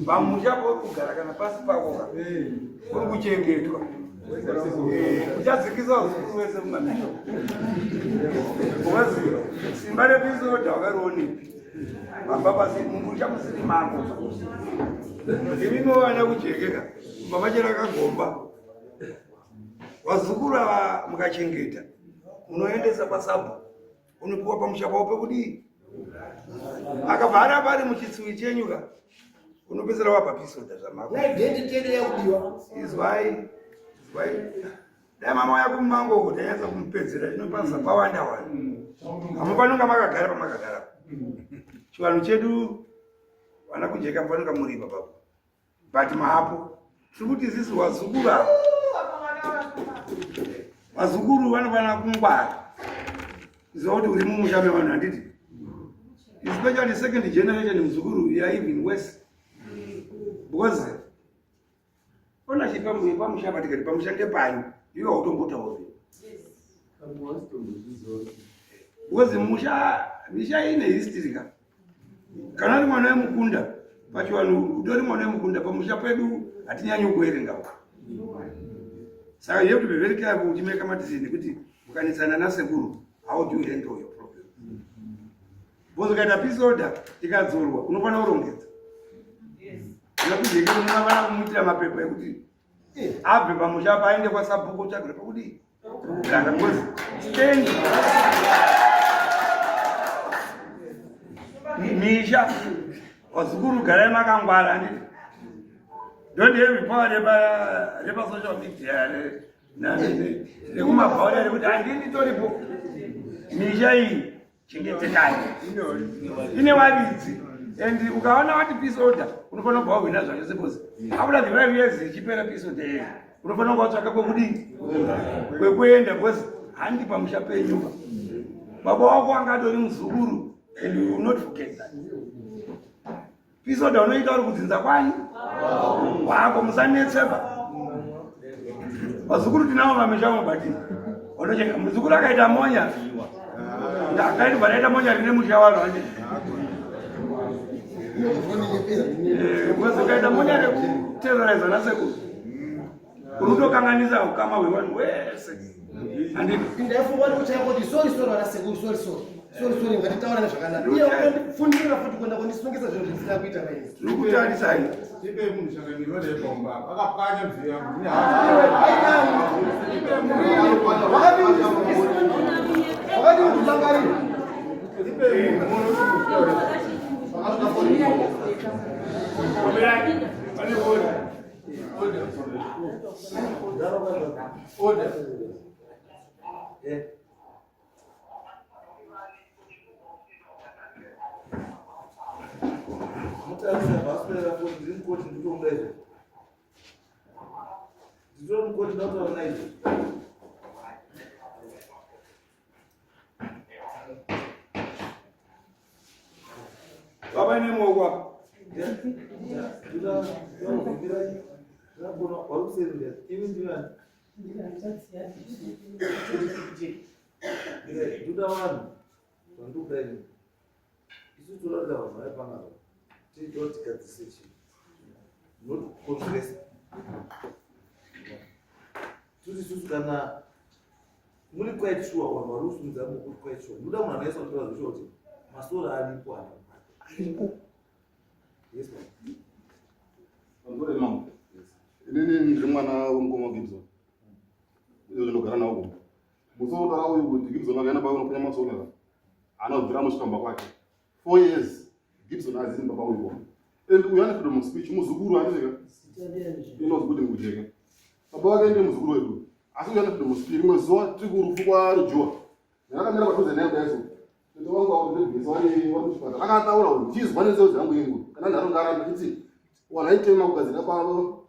[SPEAKER 2] pamushapo kugara kana pasi pakoka uri kuchengetwa uchadzikisa uzukuru wese mumamisho ukaziva simba repisoda wakarionepi mamba pasi mumusha musiri mako iminowana kujekeka mamachera kagomba vazukuru ava mukachengeta unoendesa pasabu unopiwa pamushapawo pekudii akabva pari muchitsuwi chenyuka unopedzera wapa pisoda zvamako
[SPEAKER 1] Naidentity yakudiwa.
[SPEAKER 2] izwai dai mama yako mumango tanyatsa kumupedzera zvinopasa pawanda wanda amo panonga makagara pamakagara chivanhu chedu vana kujeka panonga muripa papo but mahapo tiri kuti isisi wazukuru avo vazukuru vanofana kungwara iziva kuti uri mumusha mevanhu handiti especially second generation muzukuru ya even worse because ownership pamusha patikati pamusha ndepanyu iwe hautombotauri because misha ine history kana uri mwana wemukunda pachivanhu utori mwana wemukunda pamusha pedu hatinyanyi kuerengawo saka you have to be very careful uchimeka madecision kuti ukanetsana nasekuru how do you handle your problem because ukaita peace order ikadzorwa unofana kurongedza nakujeke unofana kumuitira mapepa ekuti abve pamusha paende kwasabhuku tsvagire pekudi kugara because stand misha wazukuru garai makangwara handiti don't have power repasocial media nekumabhaura rekuti handini toripo misha iyi chengetekani ine vavidzi and ukaona vati peace order unofana kubva wahwina zvacho seposi after the 5 years ichipera peace order yeyo unofana kunga watsvaka kwekudii kwekuenda because handi pamusha penyumba baba wako angadori muzukuru and you will not forget that peace order unoita uri kudzinza kwanyu wako musanetseba vazukuru tinavo vameshamo bati unochenga muzukuru akaita monya akaiti vanaita monya rine musha waro handi ukaita monya rekuterroriza nasekuru unotokanganisa ukama hwevanhu wese
[SPEAKER 1] Ndafunga kuti chakoti sorry wanasekuru sorry ngatitaura nezvakanaka. Iye unofundira futi kwenda kundisungisa zvinhu zvisina kuita naye.
[SPEAKER 2] urikutarisai
[SPEAKER 5] Ipe munhu shanganyiro lepomba akapwanya mzee yangu
[SPEAKER 1] Wakati utangarira.
[SPEAKER 5] ipe munhu
[SPEAKER 2] baba nemokwa
[SPEAKER 7] kana muri quite sure vanhu vari kusunidza muri quite sure ndoda munhu anaisa kutora zvisho kuti masora aripo apa yes ma'am
[SPEAKER 8] Ngore mangu. Ini ndiri mwana wemukoma Gibson. Ndinogara nawo. Musoro uyu kuti Gibson akaenda baba unofanya masona. Anobvira mushikamba kwake. 4 years Gibson azini baba uyu. And uyana freedom of speech muzukuru anizika. Inozikuti ngujeka. Baba wake ndiye muzukuru wedu. Asi uyana freedom of speech mwezuwa tikurufu kwa rujua. Ndakamira padhuze naye kudai so. Ndipo wangu akundibvisa wani wakuchipata. Akataura kuti chizwa nezvo zvangu yengu. Kana nharo ngaramba kuti wanaitema kugadzira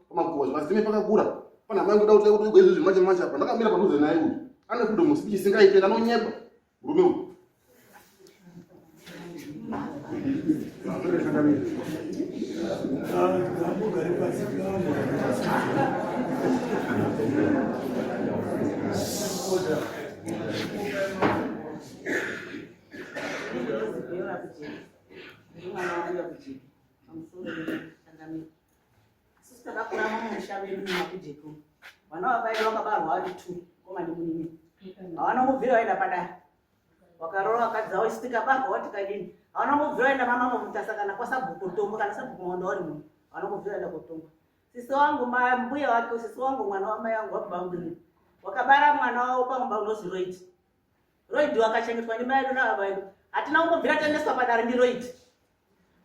[SPEAKER 8] pamakuwa zvazime pakakura. Pana mangu dauta kuti ugo izvi zvimanje manje apa. Ndakamira padhuze naye kuti ane freedom of speech singaite anonyepa. Rume uyu.
[SPEAKER 6] Vana vavaida vakabarwa vari 2 komani munini havana kubvira vaenda padare wakarora vakadzi vavo isitikabarwa watikadini havana kubvira vaenda mamama mutasa kana kwasabhuku tombo kana sabhuku mwondo wari munhu havana kubvira vaenda kotombo. Sisi wangu mbuya wake sisi wangu mwana wamai yangu wabambiri wakabara mwana wavo pamumba unozi Roid wakachengetwa nemai yedu nababa vedu hatina kungobvira taendeswa padare ndiRoid.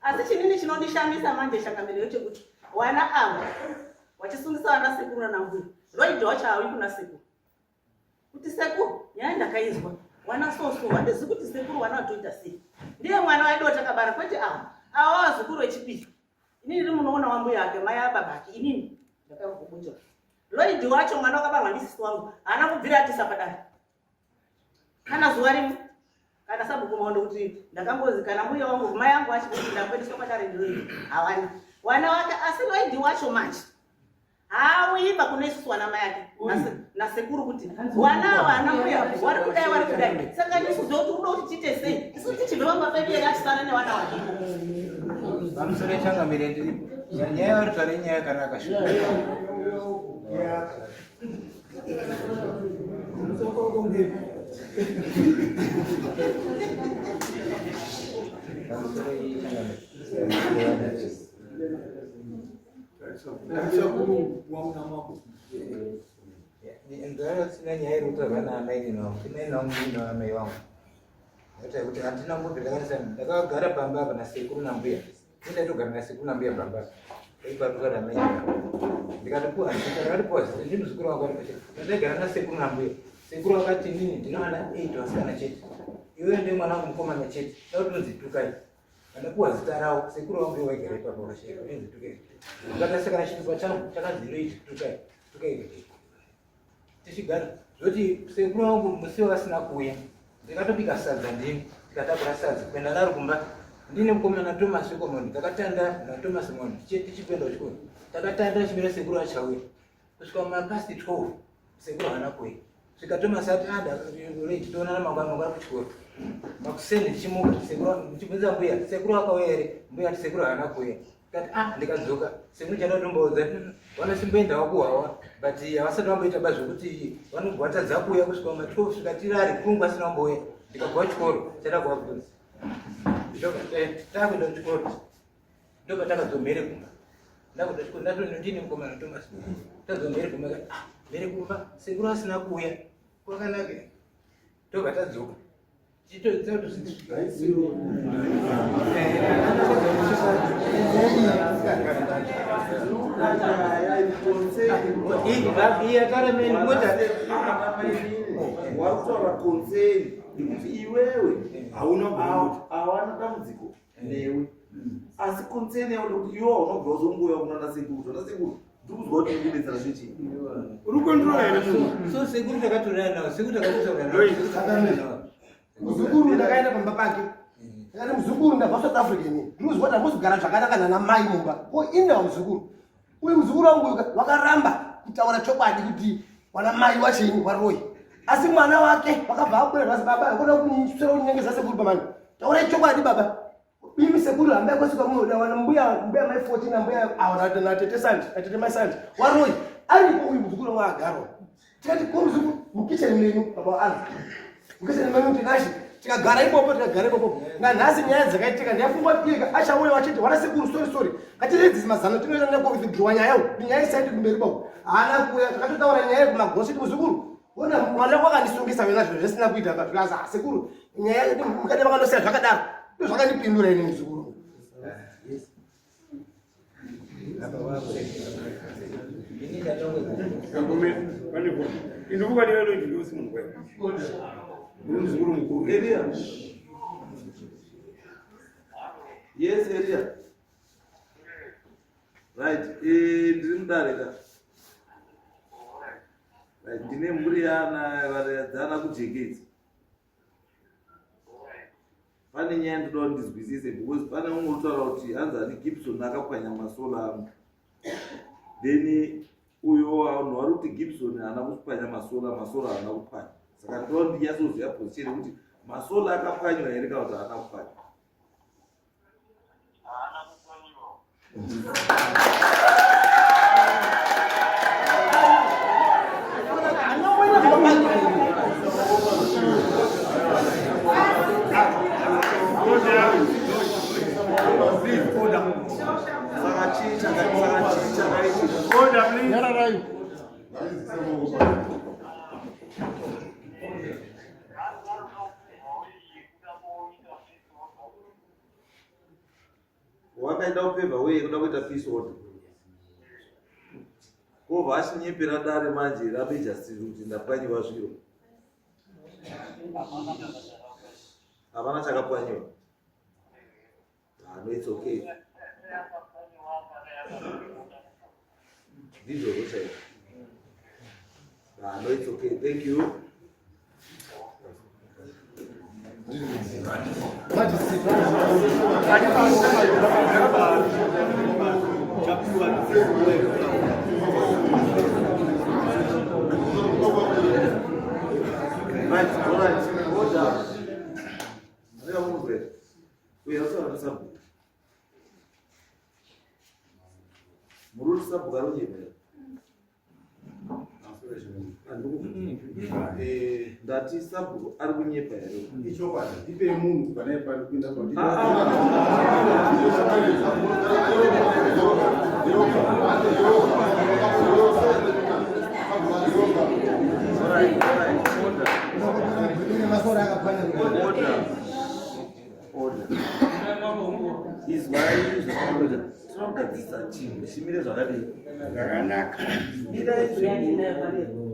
[SPEAKER 6] Asi chinini chinondishamisa manje Shangamire ndechekuti wana ava wachisungisa vana sekuru nanambuya Roid wachahawi kuna sekuru kuti sekuru nyaya ndakaizwa wana soso handizivi kuti sekuru wana watoita sei ndiye mwana wedu watakabara kwete ava wazukuru wechipiri inini ndiri munoona wambuya ake mai ababa ake inini ndakamugobocha Roid wacho mwana wakabarwa ndisisi wangu haana kubvira atisa padare kana zuva rimwe kana sabhuku maondo kuti ndakangozi kana mbuya wangu mai yangu achikuti ndakuendeswa padare ndiRoid havana wana wake asi Roid wacho manje hauimba kune isusu wana mai ake nasekuru kuti wana wana mbuya vari kudai saka ndisuziva kuti unoda kuti tiite sei isu tichibve pambapemberi achisana newana wake
[SPEAKER 9] pamusoro Shangamire ndiripo nyaya yaritare nyaya yakanaka ndara sina nyaya irikutorwa naamai ninwangu tinainangu naamai vangu ata kuti handina mbobvirakanisa ndakagara pamba apa nasekuru nambuya indaitogara nasekuru nambuya pamba aibaruka ramai ndikatopuwa ndakatipuwa ndi muzukuru wangu ndaigara nasekuru nambuya sekuru wakati nini ndinoana 8 vasikana chete iwe ndiye mwana wangu mukomana chete dautinonzi tukai anapuwa zita rawo sekuru wangu waigara ipapo vasheka inzi tukai ukatasekana chitupa changu chakanzi Roid tukai tichigara zvoti sekuru wangu musi wasina kuuya ndikatobika sadza ndini ndikatakura sadza kuenda naro kumba ndine mukomana Thomas Wekomondi takatanda naThomas Mondi tichipenda kuchikoro takatanda chimira sekuru achauya kusvika mapasti 12 sekuru haana kuuya svika Thomas ati Roid toonana mangwana kuchikoro makuseni ndichimuka sekuru ndichibvunza mbuya sekuru akauya here mbuya ati sekuru haana kuuya kati ndikadzoka sekuru chandotomboudza vanosimboendawo kuhwawa but havasati vamboita basa zvokuti vanogwatadza kuuya kusvika ma12 svika tirari kungu asina kumboya ndikabva chikoro chadakuvabvunza takuenda kuchikoro ndopatakadzomhere kumba ndakuda chikoro ndatonondini mukomana Thomas tadzomhere kumba mhere kumba sekuru asina kuuya kwakanaka tobva tadzoka
[SPEAKER 7] warikutaura konseni nekuti iwewe hawana dambudziko newe asi konseni yakuda kuti iwe unobva uzongoya kunana sekuru zvanasekuru ndikuzwa kuti ndibetsera zvechii
[SPEAKER 2] uri kondrola here
[SPEAKER 9] so sekuru takatorana nawo sekuru takatotaura
[SPEAKER 1] muzukuru ndakaenda pamba pake ndakati muzukuru ndabva South Africa ini ndinozwa kuti ambozogara zvakanaka nana mai mumba ko inda muzukuru uyu muzukuru wangu wakaramba kutaura chokwadi kuti wana mai wachini waRoy asi mwana wake wakabva akwera zvasi baba akona kuniswera kunyengeza sekuru pamani taura chokwadi baba imi sekuru hamba kwasvika munoda wana mbuya mai 14 na mbuya awana na tete sandi atete mai sandi waRoy aripo uyu muzukuru wangu agarwa tikati ko muzukuru mukicheni menyu baba anzi mukiseni menyu tinashi tikagara ipopo nganhasi nyaya dzakaitika ndiyafunga pika achauya wachiti wana sekuru sorry ngatiredzisi mazano tinoenda nekovhidhiwa nyaya yawo nyaya isaiti kumberi bako haana kuya takatotaura nyaya yekumagositi muzukuru Ona mwana wakandisungisa wena zviro zvisina kuita kaza sekuru nyaya yedu mukati makandosiya zvakadaro ndozvakandipindura ini muzukuru.
[SPEAKER 7] Area. Yes, area. Right. Ndiri mudarika. Right. Ndine mhuri yana varedzana kujeketi. Pane nyaya ndoda ndizwisise because pane umwe utaura kuti hanzani Gibson akapwanya masola angu. Then uyo vanhu vari kuti Gibson haana kupwanya masola haana kupwanya. Saka ndoda ndinyasoziva position kuti masola akapwanywa here kana kuti haana kupwanya. Wakaenda kupevha uye kuda kuita peace order. Kobva achinyepera dare manje raMajesty kuti ndapwanyiwa zviro. Havana chakapwanyiwa. No, it's okay. Ndizvo zvochaita. No, it's okay. Thank you. Right, all right. Hold on. We also have some. Murul sab garo nyebera. Dati sabu ari kunyepa here.
[SPEAKER 5] Ichokwadi ipe munhu pane pari kuenda kuti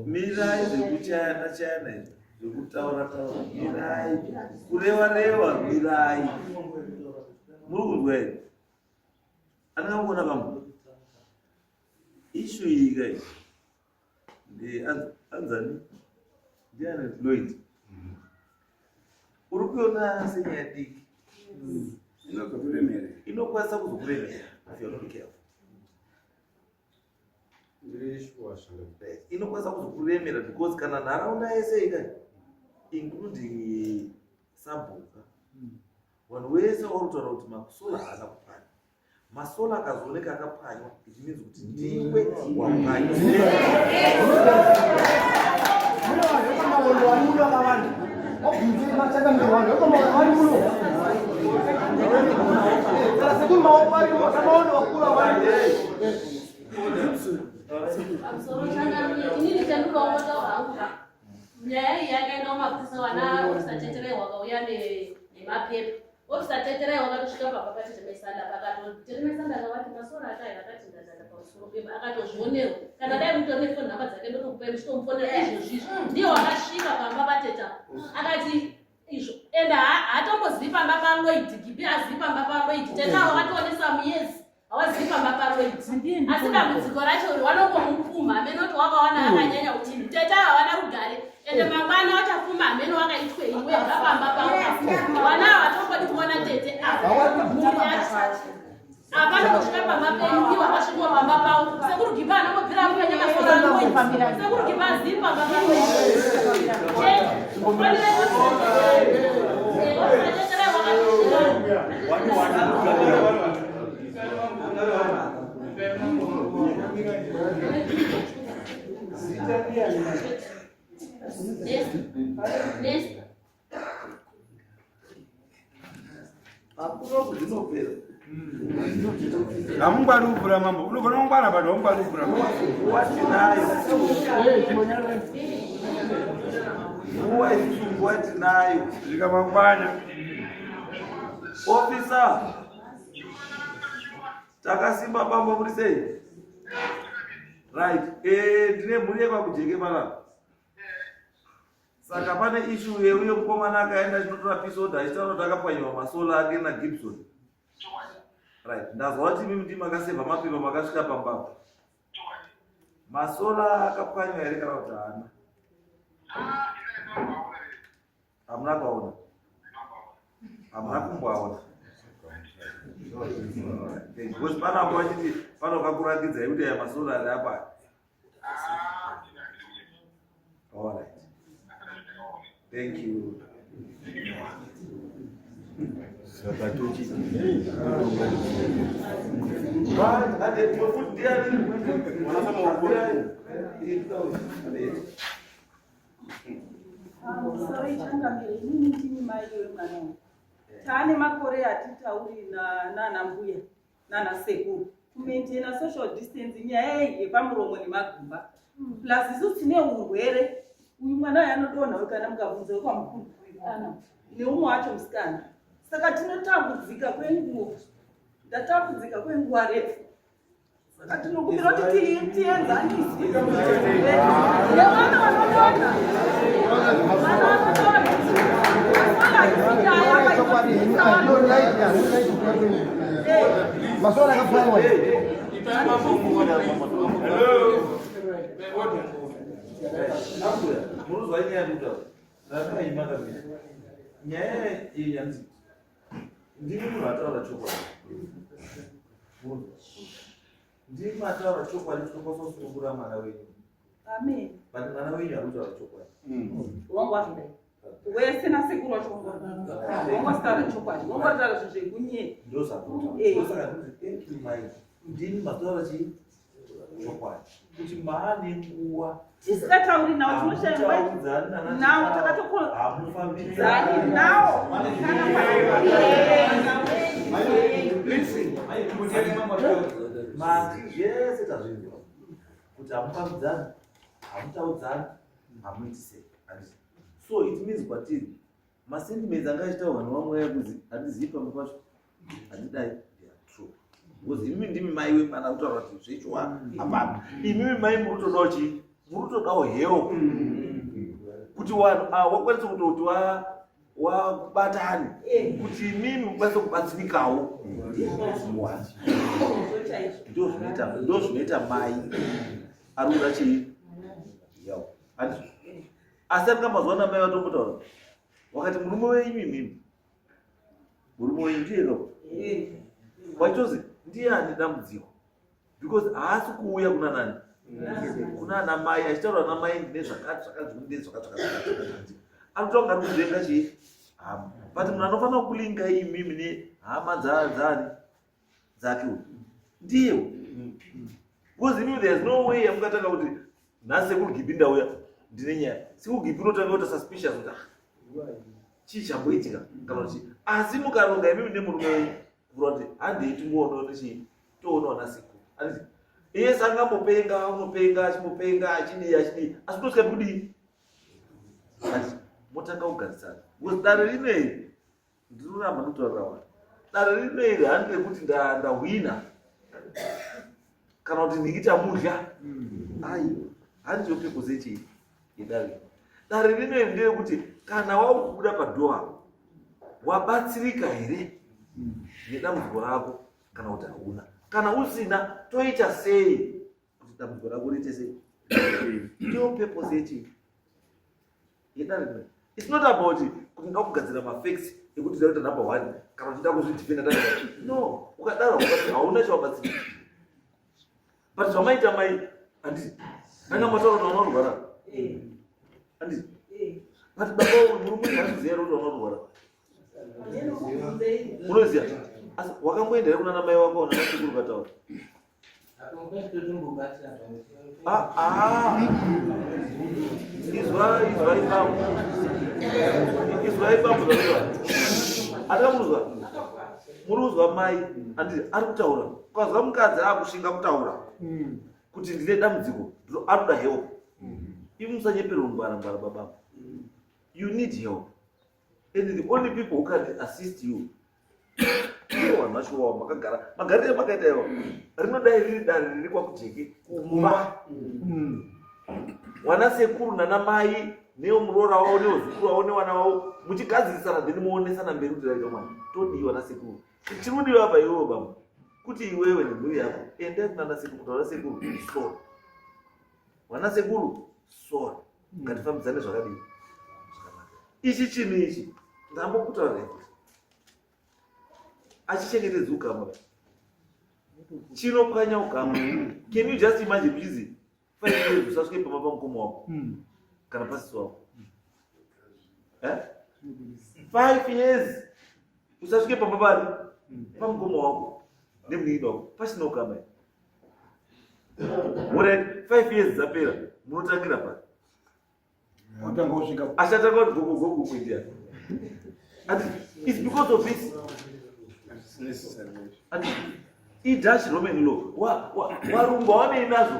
[SPEAKER 7] mirai zvekuchayana chayana zvekutaura taura mirai kureva reva mirai muri kunzwa here anangoona pamwe ishu iyi kai anzani ndiani Lloyd uri kuona senyaya diki inokwanisa kuzokuremera if you're not careful. Inokwanisa kuzokuremera because kana nharaunda yese ikai including Sabhuka vanhu vese vari kutaura kuti masola haana kupwanya. Masola akazooneka akapwanywa it means kuti ndiwe wapwanya.
[SPEAKER 10] nyaya iyi yakaenda mumapurisa vana otisateterei wakauya nemapepa otisateterei wakatosvika pabva patetemesanda pakatotetemesanda akavati masora akaira akati ndadada pamusoro pepa akatozvionerwa kana dai mutori nefoni nhamba dzake ndotokupai muchitomufonera izvozvizvo ndiye wakasvika pamba pateta akati izvo ende haatombozivi pamba paLloyd gipi azivi pamba paLloyd teta wakationesa muyezi hawazivi pamba paLloyd asi dambudziko racho wanongomupfuma amenoti wakawana akanyanya utini teta hawana rugare ende mangwana wachafuma amene wakaitwe iwe zvapamba pao wana hawatombodi kuona tete apana kusvika pamba penyu ndiwo akasvika pamba pao sekuru gipa anongobvira apenya masora aLloyd sekuru gipa azivi pamba paLloyd
[SPEAKER 7] hakuna kuzvinopera.
[SPEAKER 2] Hamungwari kuvhura mambo, unogona kungwara vanhu hamungwari kuvhura
[SPEAKER 7] watinayo nguva isusu nguva tinayo
[SPEAKER 2] zvikamangwana.
[SPEAKER 7] ofisa takasimba bamba muri sei? Right. Ndine mhuri yekwakujeke panapa. Saka pane issue yeuyo mukomana akaenda chinotora episode achitaura kuti akapwanyiwa masola ake naGibson. Right. Ndazwa kuti mimi ndimi makasevha mapepa makasvika pambapa. Masola akapwanywa here kana kuti haana? Hamuna kwaona? Hamuna kumboaona? Because panapa vachiti panokakurakidzai kuti aya masola ari apa. All right. Thank you.
[SPEAKER 11] Tane makore atitauri nana mbuya nana sekuru kumaintaina social distance nyaya yepamuromo nemagumba plus isu tine urwere uyu mwana yanodonha kana mukabvunza kwamukuru ana neumwe wacho musikana saka tinotambudzika kwenguva ndatambudzika kwenguva refu saka tinokumbira kuti tienzanisi nevana vanodonha
[SPEAKER 1] Masola akapwanywa.
[SPEAKER 7] Munozwa nyaya yekutaura ndakaimaka mii nyaya yenyanzi ndimi munhu ataura chokwadi ndimi ataura chokwadi tinofanira kutombura mwana wenyu.
[SPEAKER 11] Amen.
[SPEAKER 7] But mwana wenyu ari kutaura chokwadi
[SPEAKER 11] wangwazvidai wese nasekuru wacho wangositaura chokwadi wangotaura zvinhu zvekunye
[SPEAKER 7] ndosaka thank you mai ndimi mataura chii chokwadi kuti maane nguva
[SPEAKER 11] tisikatauri nawo tinoshainawo takatokuzani nawo
[SPEAKER 7] yese tazvinzwa kuti hamufambidzani hamutaudzani hamuitisei. So it means kwatiri masentiments anga achitaura vanhu vamweya kuzi handizivi pamwe pacho handidai true because imimi ndimi mai wemwana kutaura kuti zvechiwa hapana imimi mai murutodawo chii murutodawo hero kuti vanhu wakwanisa kutoti wabatani kuti imimi mukwanise kubatsirikawo ndo zvinoita mai ari kuda chii yawo asi atingamazwa namai vatombotaura wakati murume wenyu imimi murume wenyu ndiyeko wachitozi ndiye ane dambudziko because haasi kuuya kuna nani kuna ana mai achitaura ana mai ndine zvakati anotonga ari kuzenga chii hama but munhu anofanira kulinga imimi nehama dzani dzake ndiyewo because imimi there is no way yamukatanga kuti nhasi sekugipi ndauya ndine nyaya sekugipi unotanga kuita suspicious kuti chii chamboitika kana kuti asi mukaronga imimi nemurume wenyu kuvura kuti handei timuonawo nechii toonawo nasekuru anditi iye sangambopenga unopenga achimupenga achidii asi unosvika kudii ati motanga kugarisana because dare rinei ndinoramba notaurira vanhu dare rinei handi rekuti ndahwina kana kuti ndikitamudya ai handiyo purpose yechii yedare dare rinei nderekuti kana wakubuda padhoa wabatsirika here nedambudziko rako kana kuti hauna kana usina toita sei kuti dambudziko rako riite sei ndiyo purpose yechii yedare rinei. It's not about kuti nda kugadzira mafacts ekuti ndaita number 1 kana kuti ndakuzvidefenda no ukadaro ukati hauna chawabatsirika but zvamaita mai handiti ndanga mataura kuti unorwara handiti but baba murume hazviziva kuti unorwara unoziva asi wakamboendera kuna namai wako una nasekuru kataura izwai pambo atamuzwa muri kuzwa mai anditi ari kutaura ukazwa mukadzi akushinga kutaura kuti ndine dambudziko anoda help ivi musanyeperwa ngwara baba. You need help and the only people who can assist you vanhu vacho wavo makagara magarire makaita ivo rinodai riri dare riri kwakujeke kumba. Wana sekuru nana mai neomuroora wavo neozukuru wavo newana wavo muchigadzirisana then muonesana mberi kuti raita mwana todii wana sekuru chinodiwa apa iwewe baba kuti iwewe nemhuri yako endai kunana sekuru kuti wana sekuru sora wana sekuru sora ngatifambidzane zvakadii ichi chinhu ichi ndambokutaurira kuti achichengetedzi ugama chinopwanya ugama. Can you just imagine busy 5 years usasvike pamba pamukomo wako kana pasisi wako 5 years usasvike pamba pari pamukomo wako nemunini wako pasina ugama. Alright, 5 years dzapera munotangira pari achatanga kuti gogo kuindia and it's because of this and idash Roman law warumba wane inazo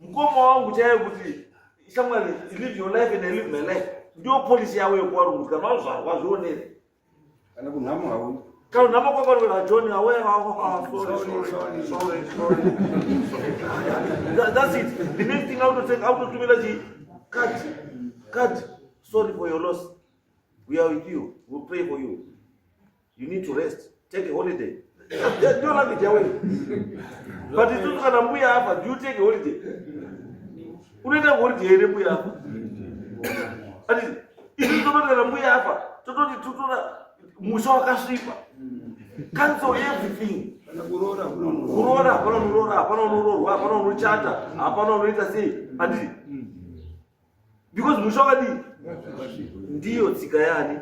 [SPEAKER 7] mkomo wangu chaye kuti somebody live your life and I live my life ndio policy yawe yokuwarumbuka mazwa wazionere
[SPEAKER 4] kana kunama hawo
[SPEAKER 7] kana nama kwa kwa John awe sorry that's it. The next thing out to village cut sorry for your loss, we are with you, we'll pray for you, you need to rest, take a holiday. Ndio language yawe but itu kana mbuya hapa, do you take a holiday? Unaenda holiday ile mbuya hapa ati itu kana mbuya hapa tutona mwisho wakashipa cancel everything. Kurora hapana unochata hapana unoita sei ati because mwisho wakadi ndiyo tsika yani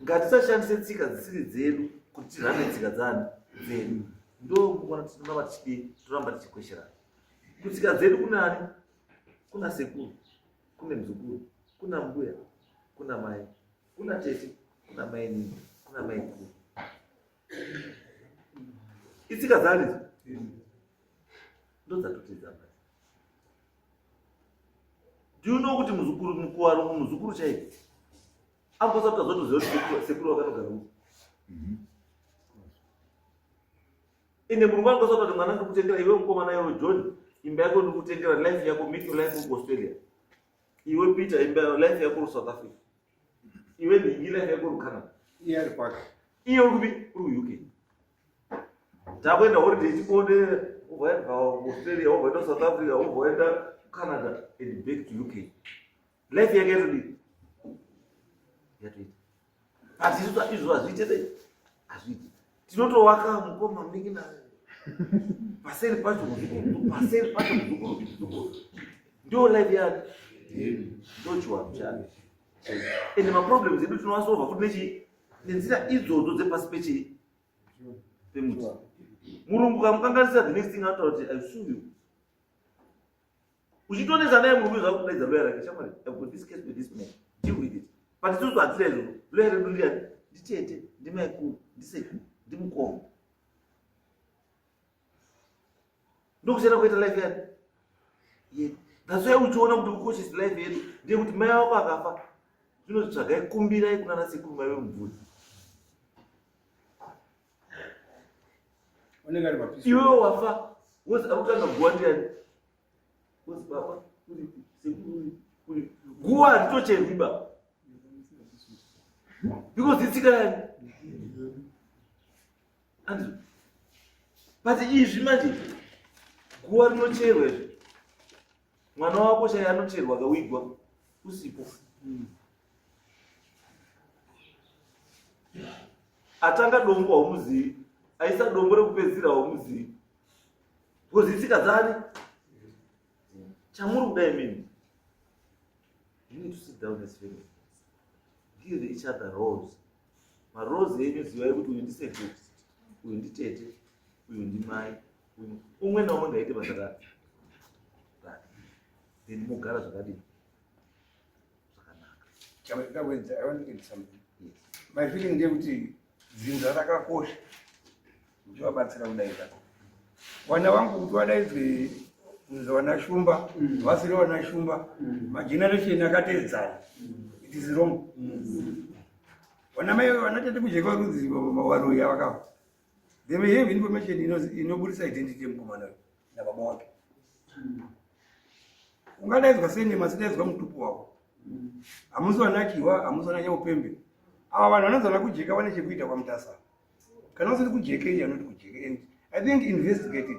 [SPEAKER 7] ngatisashandise tsika dzisiri dzedu kuti tirane tsika dzedu ndo mwana tinova tichidi toramba tichikweshera kutsika dzedu kunani kuna sekuru kune mzukuru kuna mbuya kuna mai kuna tete kuna mai nini kuna mai kuru itsika dzani ndo dzatotedza. Do you know kuti muzukuru mkuwaro muzukuru chai ambosa kuti azotoziva sekuru wakanogara uko ine mulungu angosa kuti mwana ndikutengera iwe mukomana iwe John imba yako ndikutengera life yako meet your life ku Australia iwe Peter imba life yako ku South Africa iwe ni life yako ku Canada
[SPEAKER 4] iye ari kwake
[SPEAKER 7] iye uri UK takwenda holiday chikonde uvaenda Australia uvaenda South Africa uvaenda Canada and back to UK. Life yake rudi. Yatu. Ati izo azvitete. Azviti. Tinotowaka mukoma mningi na paseri pacho muzukuru. Ndio life yake. Ndio chwa mchana. And my problems edu tinowasolva kuti nechi nenzira idzodzo dzepasipechi pemuti. Mulungu kamukanganisa the next thing out I sue you. Uchitoneza naye mulungu zvakudaidza lawyer yake shamwari I've got this case with this man, deal with it. But isusu hatirezvo lawyer redu riyani nditete ndimaikuru ndiseku ndimukoma ndokuchena kuita life yake yedu. That's why uchiona kuti kukoshesi life yedu ndeyekuti mai wako akafa zvinotsvagai kumbirai kunana sekuru mai vemumvuri iwewe wafa wozi akutanga guwa ndiani baba guwa haritocherwiba because itsika yani and but izvi manje guwa rinocherwa izvi mwana wako chai anocherwa akawigwa usipo atanga dombo haumuzivi aisa dombo rekupedzisira haumuzivi because itsika dzani chamuri kudai mimi. You need to sit down as family. Give each other roles. My roles yenyu ziwai kuti uyu ndisekuru, uyu nditete, uyu ndimai, uyu umwe naumwe ngaite basa rake. Then mugara zvakadini. Zvakanaka.
[SPEAKER 4] I want to get something. Yes. My feeling ndekuti
[SPEAKER 2] dzinza rakakosha ndivabatsira kudaidza vana vangu kuti vadaidzwe wana shumba vasiri wana shumba mageneration akateedzana it is wrong wana mai vanatete kujeka rudzi waroya vakafa they may have information inoburisa identity yemukomana nababa wake ungadaidzwa senema sidaidzwa mutupu wako hamusi wanakiwa hamusi wananya upembe ava vanhu vanozoona kujeka vane chekuita kwamutasa kana usiri kujekei anoti kujeke and I think investigate it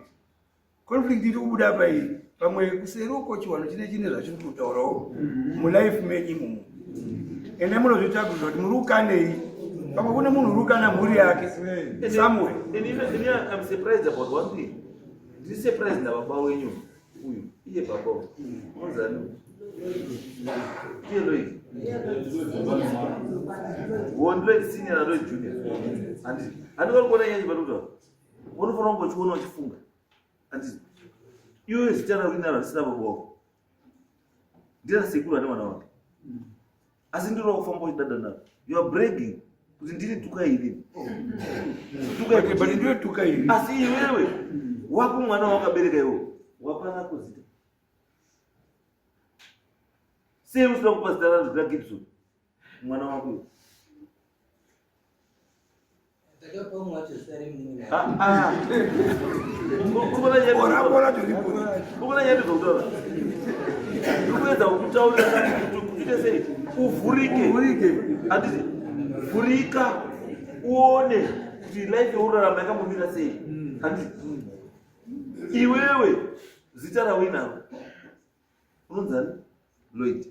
[SPEAKER 2] conflict iri kubuda apa iyi pamwe kuseri uko chiwano chine zvachiri kutaurawo mulife menyu imomo ende munozvitakuza kuti muri ukanei pamwe kune munhu uri ukana mhuri yake somewhere.
[SPEAKER 7] I'm surprised about one thing. Ndiri surprised nababa wenyu uyu iye baba unzani iye Lloyd Lloyd senior na Lloyd junior andikari kuona nyanyi paruta unofanira kungochiona uchifunga anditi iwe zita raunaro risina baba wako ndira sekuru ane mwana wake asi ndiro kufamba uchidada navo you are bragging kuti ndiri tuka iri
[SPEAKER 2] but ndiwe tuka iri
[SPEAKER 7] asi iwewe wako mwana wakabereka iwo wapana kuzita sei usina kupa zita rangu Gibson mwana wako ukona nyati zokutaura ukuedza kutaurira kuti sei uvhurike anditi vhurika uone kuti life yeurarama yakambomira sei anditi iwewe zita rawinaro unonzani Lloyd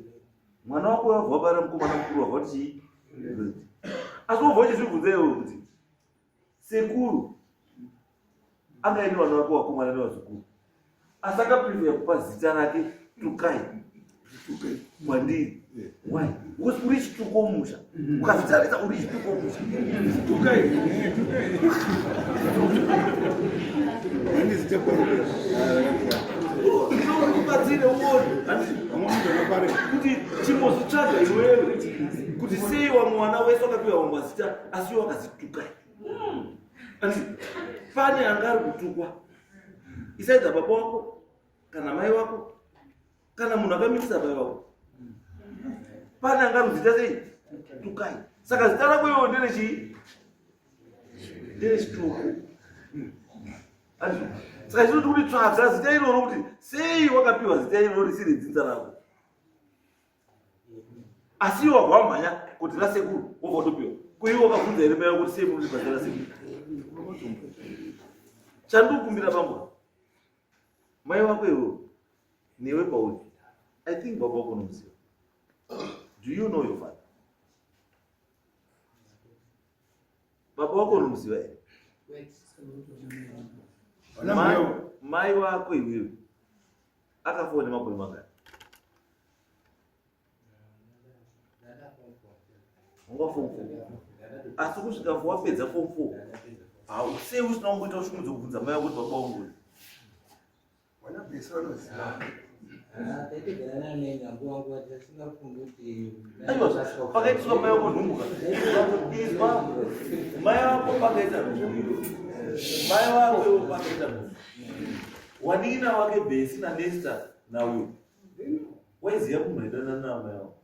[SPEAKER 7] mwana wako wabva bara mukomana mukuru wabva kuti chii Lloyd asi wabva uchizvibvunza iwewe kuti sekuru angaini vana vako wakomana nevazukuru asi akaprefera kupa zita rake Tukai mwandiri why because uri chituko musha ukazitaridza uri chituko musha
[SPEAKER 2] Tukai
[SPEAKER 7] kubatsire uone kuti chimozvitsvaga iwewe kuti sei wamwe mwana wese wakapiwa wamwe zita asi iwe wakazitukai andi pane anga ari kutukwa isaidza baba wako kana mai wako kana munhu akamitisa bai wako pane anga ari kuzita sei Tukai saka zita rako iwewe ndere chii ndere chituko andi saka chinoti kuti tsvaga zita iroro kuti sei wakapiwa zita iroro risiri dzinza rako asi iwe wabva wamhanya kuti rasekuru wobva utopiwa kuiwe wakabvunza here mai kuti sei muri basa rasekuru chandikumbira pamwe mai wako iwewe newe pauri I think baba wako unomuziva. Do you know your father? Baba wako unomuziva here? Mai wako iwewe akafa nemakore mangani? Unga form 4 asi kusvika wapedza form 4 sei usina kungoita ushumudza kubvunza mai wako kuti baba wangu
[SPEAKER 2] wana besa vanoziva
[SPEAKER 7] pakaitiswa mai wako nhumbuka izwa mai wako pakaita nhumbu mai wako pakaita nhumbu wanina wake besi naNesta nauyo waiziva kumhedana namai wako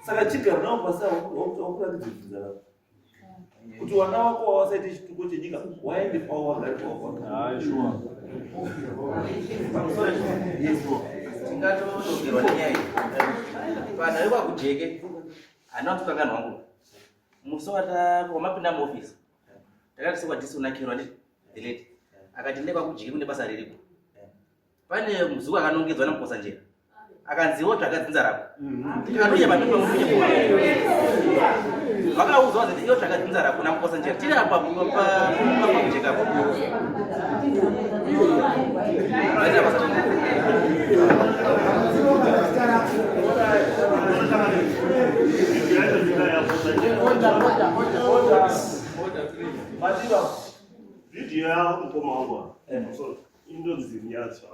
[SPEAKER 7] saka chigara nawo pasi wakuratidza bvunza rako kuti wana wako wawasaite chituko chenyika waende pavo wagari pavo
[SPEAKER 12] tingatodongerwa nenyaya iyi vanhu vari kwakujeke handina kutukanganwa wangu musi wamapinda muofisi takati sekwadisonakirwa nditi delete akati nekwakujeke kune basa ririko pane muzuku akanongedzwa namukosanjera akanziwo zvakadzinza rako tikanonya mapepa vakauzwa kuti iyo zvakadzinza rako namukosanjera tiri apa pakujekapo
[SPEAKER 13] video yao mkoma wangu indo nzimyatswa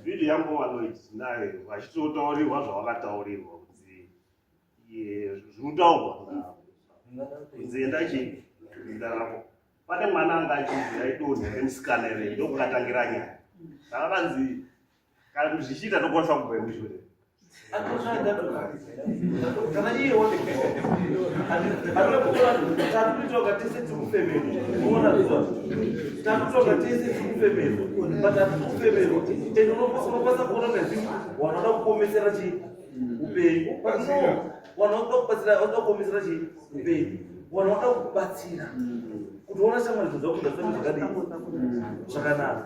[SPEAKER 13] video yangu Lloyd naye vachitotaurirwa zvavakataurirwa kuti zvinotaurwa nzenda chii ndaramo pane mwana anga achibvira idonhi remusikana ere ndokukatangira nyaya saka vanzi kana zvichiita tokwanisa kubva mushure
[SPEAKER 7] kana iye takutoka tese tikufemero ona takutoka tese tikufemero but hatikufemero and unokwanisa kuona nezvinhu wanoda kukomesera chii upenyu wanoda kukomesera chii upenyu wanoda kubatsira kuti ona shamwari dzakunda feme zvakadii zvakanaka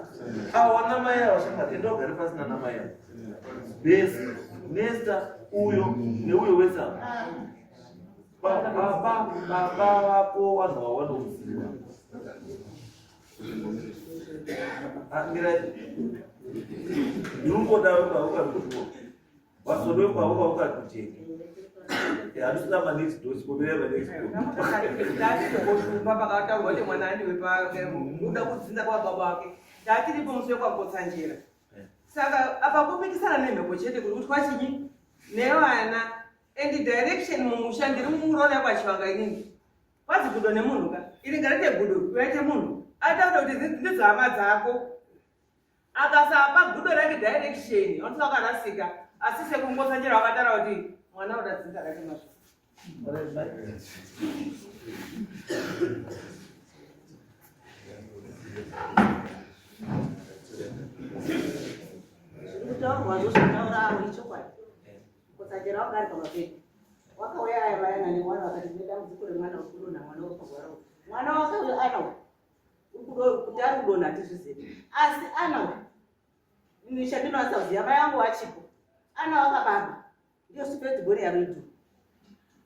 [SPEAKER 7] ava wanamai ava shamwari enda ugare pasi nanamai ava besi nesta uyo neuyo wesava baba vako vanhu vawanoziva ndinongoda wekwaukakutiwo wasoda wekwaukakutenge handisina manext dos komereva next
[SPEAKER 14] ndatitomboshumba pakataurwa kuti mwana andiwe pake uda kudzinza kwababa vake ndatiripo musi wekwambotsa njira saka apa kupikisana nemhepo chete kuri kuti kwachinyi nevana and direction mumusha ndiri muroona kwachivanga inini kwazi gudo nemunhu ka ili ngarete gudo yaite munhu atakuda kuti ndidzama dzako akasapa gudo rake direction onotoka kanasika asi sekungotsa njira wakatara kuti mwana udadzinza rake masvo
[SPEAKER 6] kutaurwa zvozvataura ichokwadi kutsajera wakari pamapepa wakauya aya vayana nemwana wakati nedambudziko remwana wekudonha mwana wekugwara mwana wake uyo anawo kuti ari kudonha hatizvizivi asi anawo nishandinoasaziya mai angu achipo ana wakababa ndiyo sipedziboni yaroidu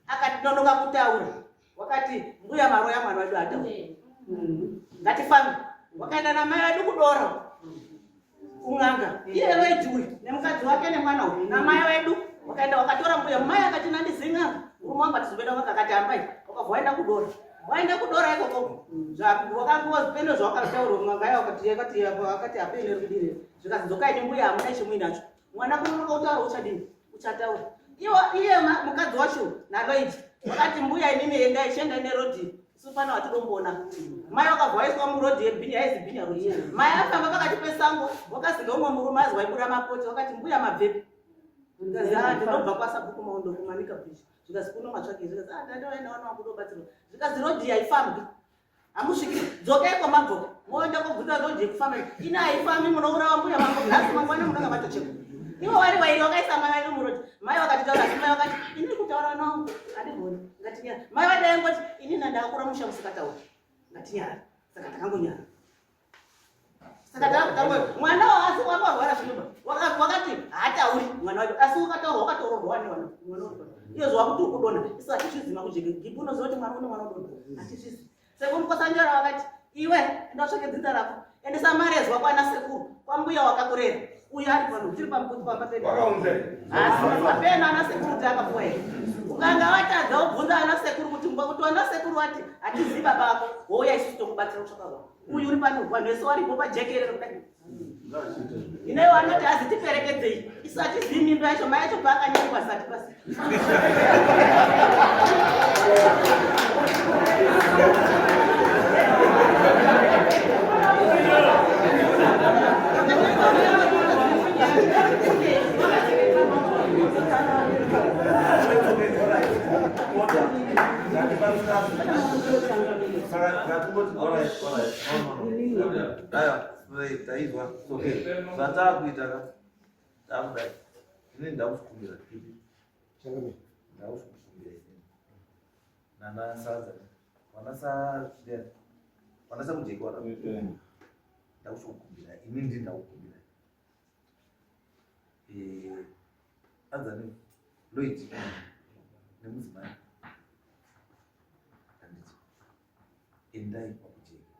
[SPEAKER 6] akatidonoka kutaura wakati mbuya maroya mwana wedu ataura ngatifambe wakaenda namai vedu kudora kung'anga iye wejuwi nemukadzi wake nemwana uyu namai vedu wakaenda wakatora mbuya mai akati nandizing'anga murume wangu atizoenda wakakati ambai wakabva waenda kudora waenda kudora ikoko wakangozipendo zvawakataurwa ng'anga yakati apene rikudire zvikazidzokaini mbuya hamuna chimwe nacho mwana kunonoka kutaura uchadini uchataura iye mukadzi wacho naloidi wakati mbuya inini endai chiendai nerodhi supana watidomboona mai wakabva waiswa murodhi yebhini yaizi bhini yaroiya mai afamba pakati pesango wakaziga umwe murume azi waibura mapoti wakati mbuya mabvepi ndinobva kwasabhuku maundokumanika bhishi zvikazi kuno matsvake zvikazi ndatoenda wana wakudobatsirwa zvikazi rodhi haifambi hamusviki dzokei kwamabvoka moenda kobvuta rodhi yekufamba ine haifambi munourawa mbuya mangu nhasi mangwana munonga matocheka ivo vari wairi wakaisa mai vake murodhi mai vakatitaura asi mai vakati inini kutaura nangu handigoni ngatinyara mai vadai ngoti inini handakakura musha musikataura ngatinyara saka takangonyara saka mwana asi wakarwara zvinoba wakati haatauri mwana wacho asi wakataura wakataurwa newana iyo zvakuti ukudonha isu hatizvizima kujeke gipu unoziva kuti mwana une mwana udonha hatizvizi sekumukwasanjara wakati iwe ndatsvake dzinza rako endesa marezwa kwana sekuru kwambuya wakakurera uyu ari pano tiri pamapena ana sekuru kuti akapuwa here ukanga watadza wobvunza ana sekuru kuti kuti ana sekuru wati hatiziva bako wouya isusu tokubatsira kutsvaka kwako uyu uri pano vanhu vese varipo pajekerere kudai inewo anoti azi tiperekedzei isu hatizivi mimba yacho mai yacho paakanyarikwa zati pasi
[SPEAKER 7] taizwa zvatakuita takudai inini ndakusukumbira ndakusukumbira nana sadza vanasa mujeki wara ndakusukumbira inini ndiri ndakukumbira anzani loiti nemudzimai anditi endai pakujeki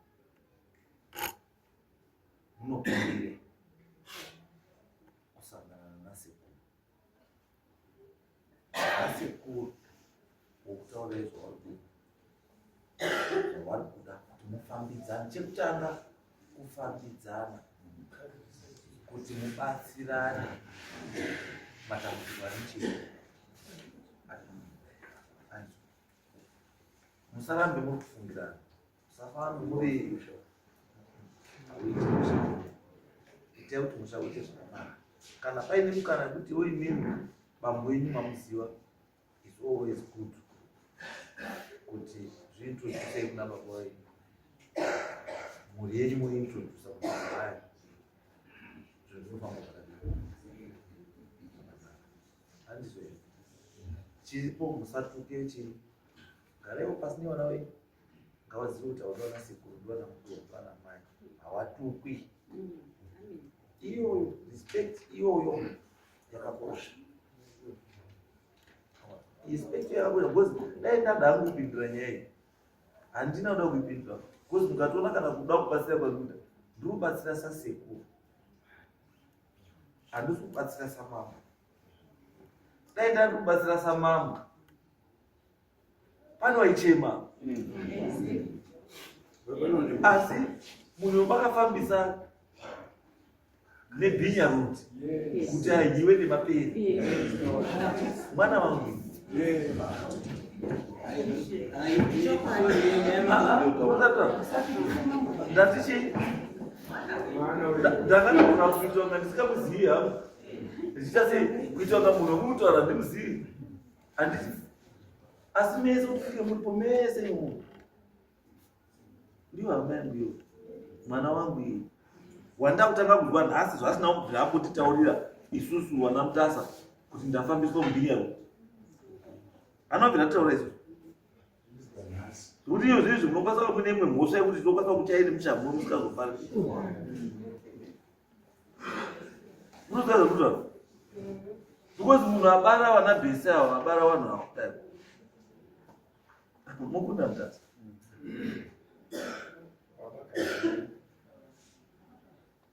[SPEAKER 7] munokumbire kusangana nasekuru nasekuru wokutaura izvavari kuda kuti mufambidzana chekutanga kufambidzana kuti mubatsirane matambudziko ari chii musarambe muri kufungirana, musafambe muri itai kuti musha uite zvakanaka. Kana paine mukana kuti imimi bambo wenyu mamuziva, is always good kuti zviintroducei kuna baba wenyu, mhuri yenyu muintrodusa kuti hai zvinhu zvinofamba zvakadii. Handizvo here chiripo, musatuke chiri, garaiwo pasi nevana venyu, ngavazive kuti havana sekuru ndivana mukuru vana mai, havatukwi. Iyoyo respect iyoyo yakakosha, respect yakakosha, because dai ndada hangu kupindura nyaya iyi handina kuda kuipindura, because mukatoona kana kuda kubatsira kwekuita ndiri kubatsira sasekuru, handisi kubatsira samama. Dai ndari kubatsira samama pane waichema, asi munhu wakafambisa nebhinya ruti kuti ahiwe nemaperi mwana wangu. Ndatichi ndakatogona kuita kunga ndisikamuzivi hangu, ndichitase kuita kunga munhu wekumutaura ndimuzivi handiti, asi mese kutifike muripo mese imu ndiwo hama yangu iyo, mwana wangu iyo wanda kutanga kuzwa nhasi zvasina kubvira ambotitaurira isusu wana mutasa kuti ndafambiswa mubhinya anobvira taura izvo kuti iyo zvinhu zvinokwanisa kune imwe mhosva yekuti tinokwanisa kuchairi mushambo musikazofara munoziva zvekutaura, because munhu abara vana bhesi ava, abara vanhu ava kudai mokunda mutasa.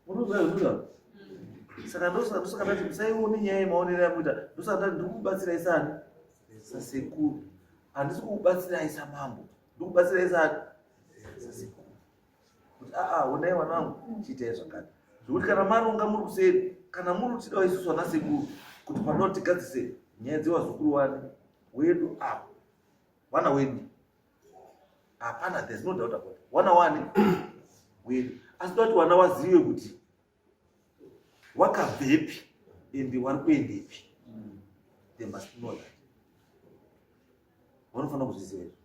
[SPEAKER 7] Unoziva saka ndosaka ndati musaione nyaya yemaonero yamuita, ndosaka ndati ndiri kubatsirai sani sasekuru, handisi kukubatsirai samambo, ndiri kubatsirai sani sasekuru, kuti onai mwana wangu chiitai zvakati, zvokuti kana maronga muri kuseri, kana muri kutidawo isusu vana sekuru kuti panoda tigadzise nyaya dzevazukuru wani wedu apo vana wedu hapana, there's no doubt about it, vana wani wedu, asi toti vana vazive kuti wakabvepi ende vari kuendepi. They must know that. Vanofanira kuzviziva izvo.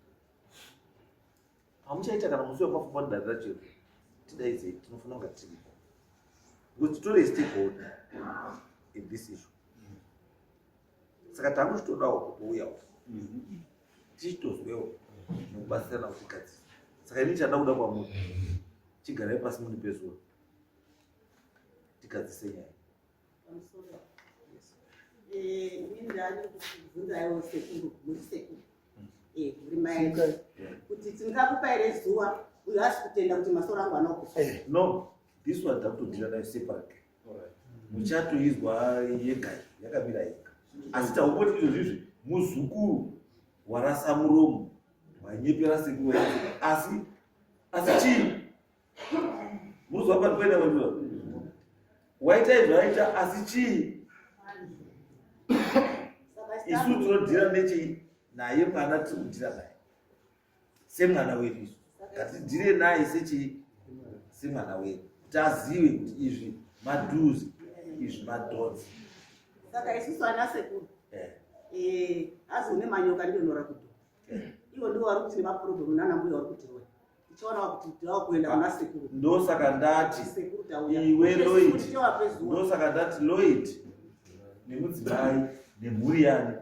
[SPEAKER 7] Hamuchaita kana musi wemafumba ndarira chero tidaidze tinofanira kunga tiripo, because titore stakeholder in this issue. Saka takuchitodawo kutouyawo tichitozwewo nekubatsirana kuti gadzira. Saka ini chanda kuda kwamunhu chigarai pasi muni pezuva tikadzise nyaya.
[SPEAKER 6] Ini ndani kuvhunzaiwo sekuru, muri sekuru muri mai kuti tingakupa here zuva uyo hasi kutenda kuti masoro angu anokufa.
[SPEAKER 7] No, this one takutodhira nayo separate, muchatoizwa yega yakamira yega, asi taungoti izvozvizvi muzukuru warasa muromo wanyepera sekuru yake, asi chii munozwa pari kuenda kwandura waita izvaita, asi chii isu tinodhira nechii naye mwana tiri kudhira naye semwana wedu, isu ngatidhire naye sechii semwana wedu, kuti azive kuti izvi mado's izvi madon'ts.
[SPEAKER 6] Saka isusu ana sekuru azone manyoka ndionora kuti ivo ndivo vari kuti nemaproblemu nana mbuya vari kuti roi tichiona kuti tava kuenda kuna sekuru.
[SPEAKER 7] Ndosaka ndati iwe Lloyd, ndosaka ndati Lloyd nemudzimai nemhuri yani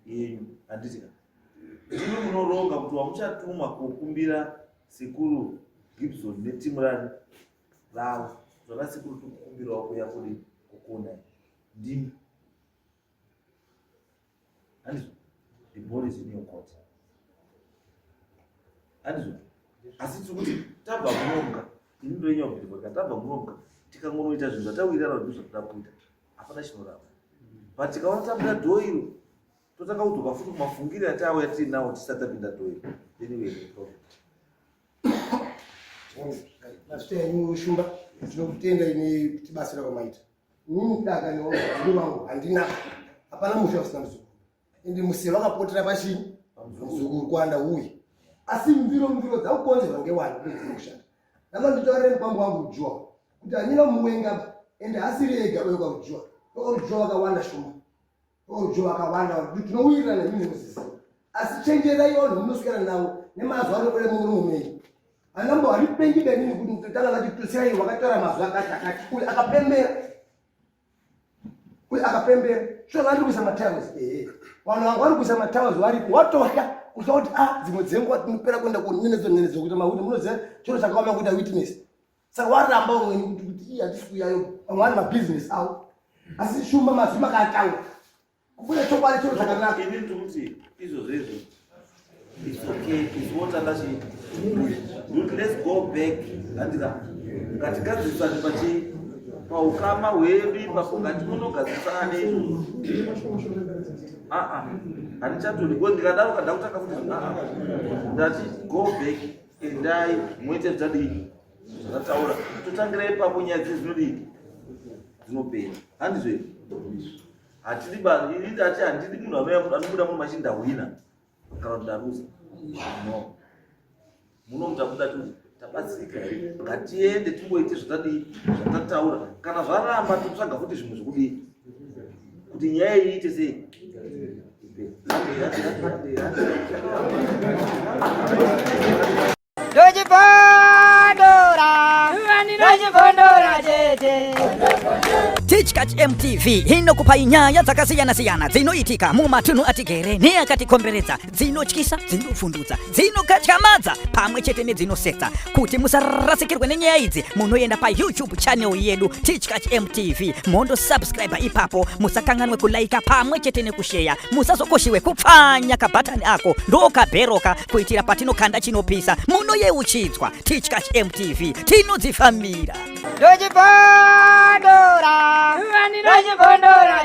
[SPEAKER 7] yenyu, handiti ndimi munoronga kuti wamuchatuma kokumbira sekuru Gibson netimu rani ravo zvona sekuru tokukumbirawo kuya kuri kukona ndimi, handizvo the ball is in your court, handizvo. Asi tiri kuti tabva muronga, ini ndoinya kudhivhaka, tabva muronga tikangonoita zvinhu zvatawirirana kuti zvakuda kuita hapana chinoramba, but tikaona tabuda dhoo iro totanga kudzoka futi kumafungiro atauya tiri nawo tisati tapinda dhoo iro, anyway no problem.
[SPEAKER 1] Nasitenyu shumba tinokutenda ine kuti basa rakwamaita. Ini daka nezukuru wangu handina, hapana musha usina muzukuru, ende musi vakapotera pachini muzukuru kwanda uye asi mviro dzaukonzerwa ngewani kushanda nakanditaurira mupambo wangu kujua kuti anyina muwenga ende asiri ega uyo kakujua kakujua wakawanda shoma kakujua wakawanda tinowirira nemine musisi asi chenjerai vanhu munoswera navo nemazuva anokore mumurumumei anambo haripengi benini kuti tanga vachitusirai wakataura mazuva akati uyu akapembera sho vari kuisa matires vanhu vangu vari kuisa matires varipo watosha kuziva kuti dzimwe dzenguva tinopera kuenda kunenedzo kuti mahuti munoziva chiro chakaoma kuita witness saka waramba umweni kuti hatisi kuyayo vamwe vari mabhizinesi avo asi shumba mazuva makataura kubuda chokwadi chiro chakanaka
[SPEAKER 7] ini ndikuti izvozvezvo it's okay it's what andachiita kuti let's go back ngatigadzisane paukama hwedu ipapo ngatimunogadzisane handichatori ko ndikadaro kada kutaka kuti ndati go back endai muite zvadii zvakataura totangira ipapo nyaya dzinodii dzinopera handizve hatidi ndati handidi munhu anobuda munhu machindahwina kana kuti daruza no muno mutabuda tu tabatsirika here ngatiende timboite zvotadii zvatataura kana zvaramba totsvaga futi zvimwe zvokudii kuti nyaya iite sei
[SPEAKER 15] Teachcatch MTV inokupa nyaya dzakasiyana-siyana dzinoitika mumatunhu atigere neakatikomberedza, dzinotyisa, dzinofundutsa, dzinokatyamadza pamwe chete nedzinosetsa. Kuti musarasikirwe nenyaya idzi, munoenda pa YouTube channel yedu Teachcatch MTV, mondo subscribe ipapo, musakanganwe kulaika pamwe chete nekushare, musazokoshiwe kupfanya kabhatani ako ndokabheroka kuitira patinokanda chinopisa munoyeuchidzwa. Teachcatch MTV tinodzifambira.
[SPEAKER 16] Dojibondora, Dojibondora,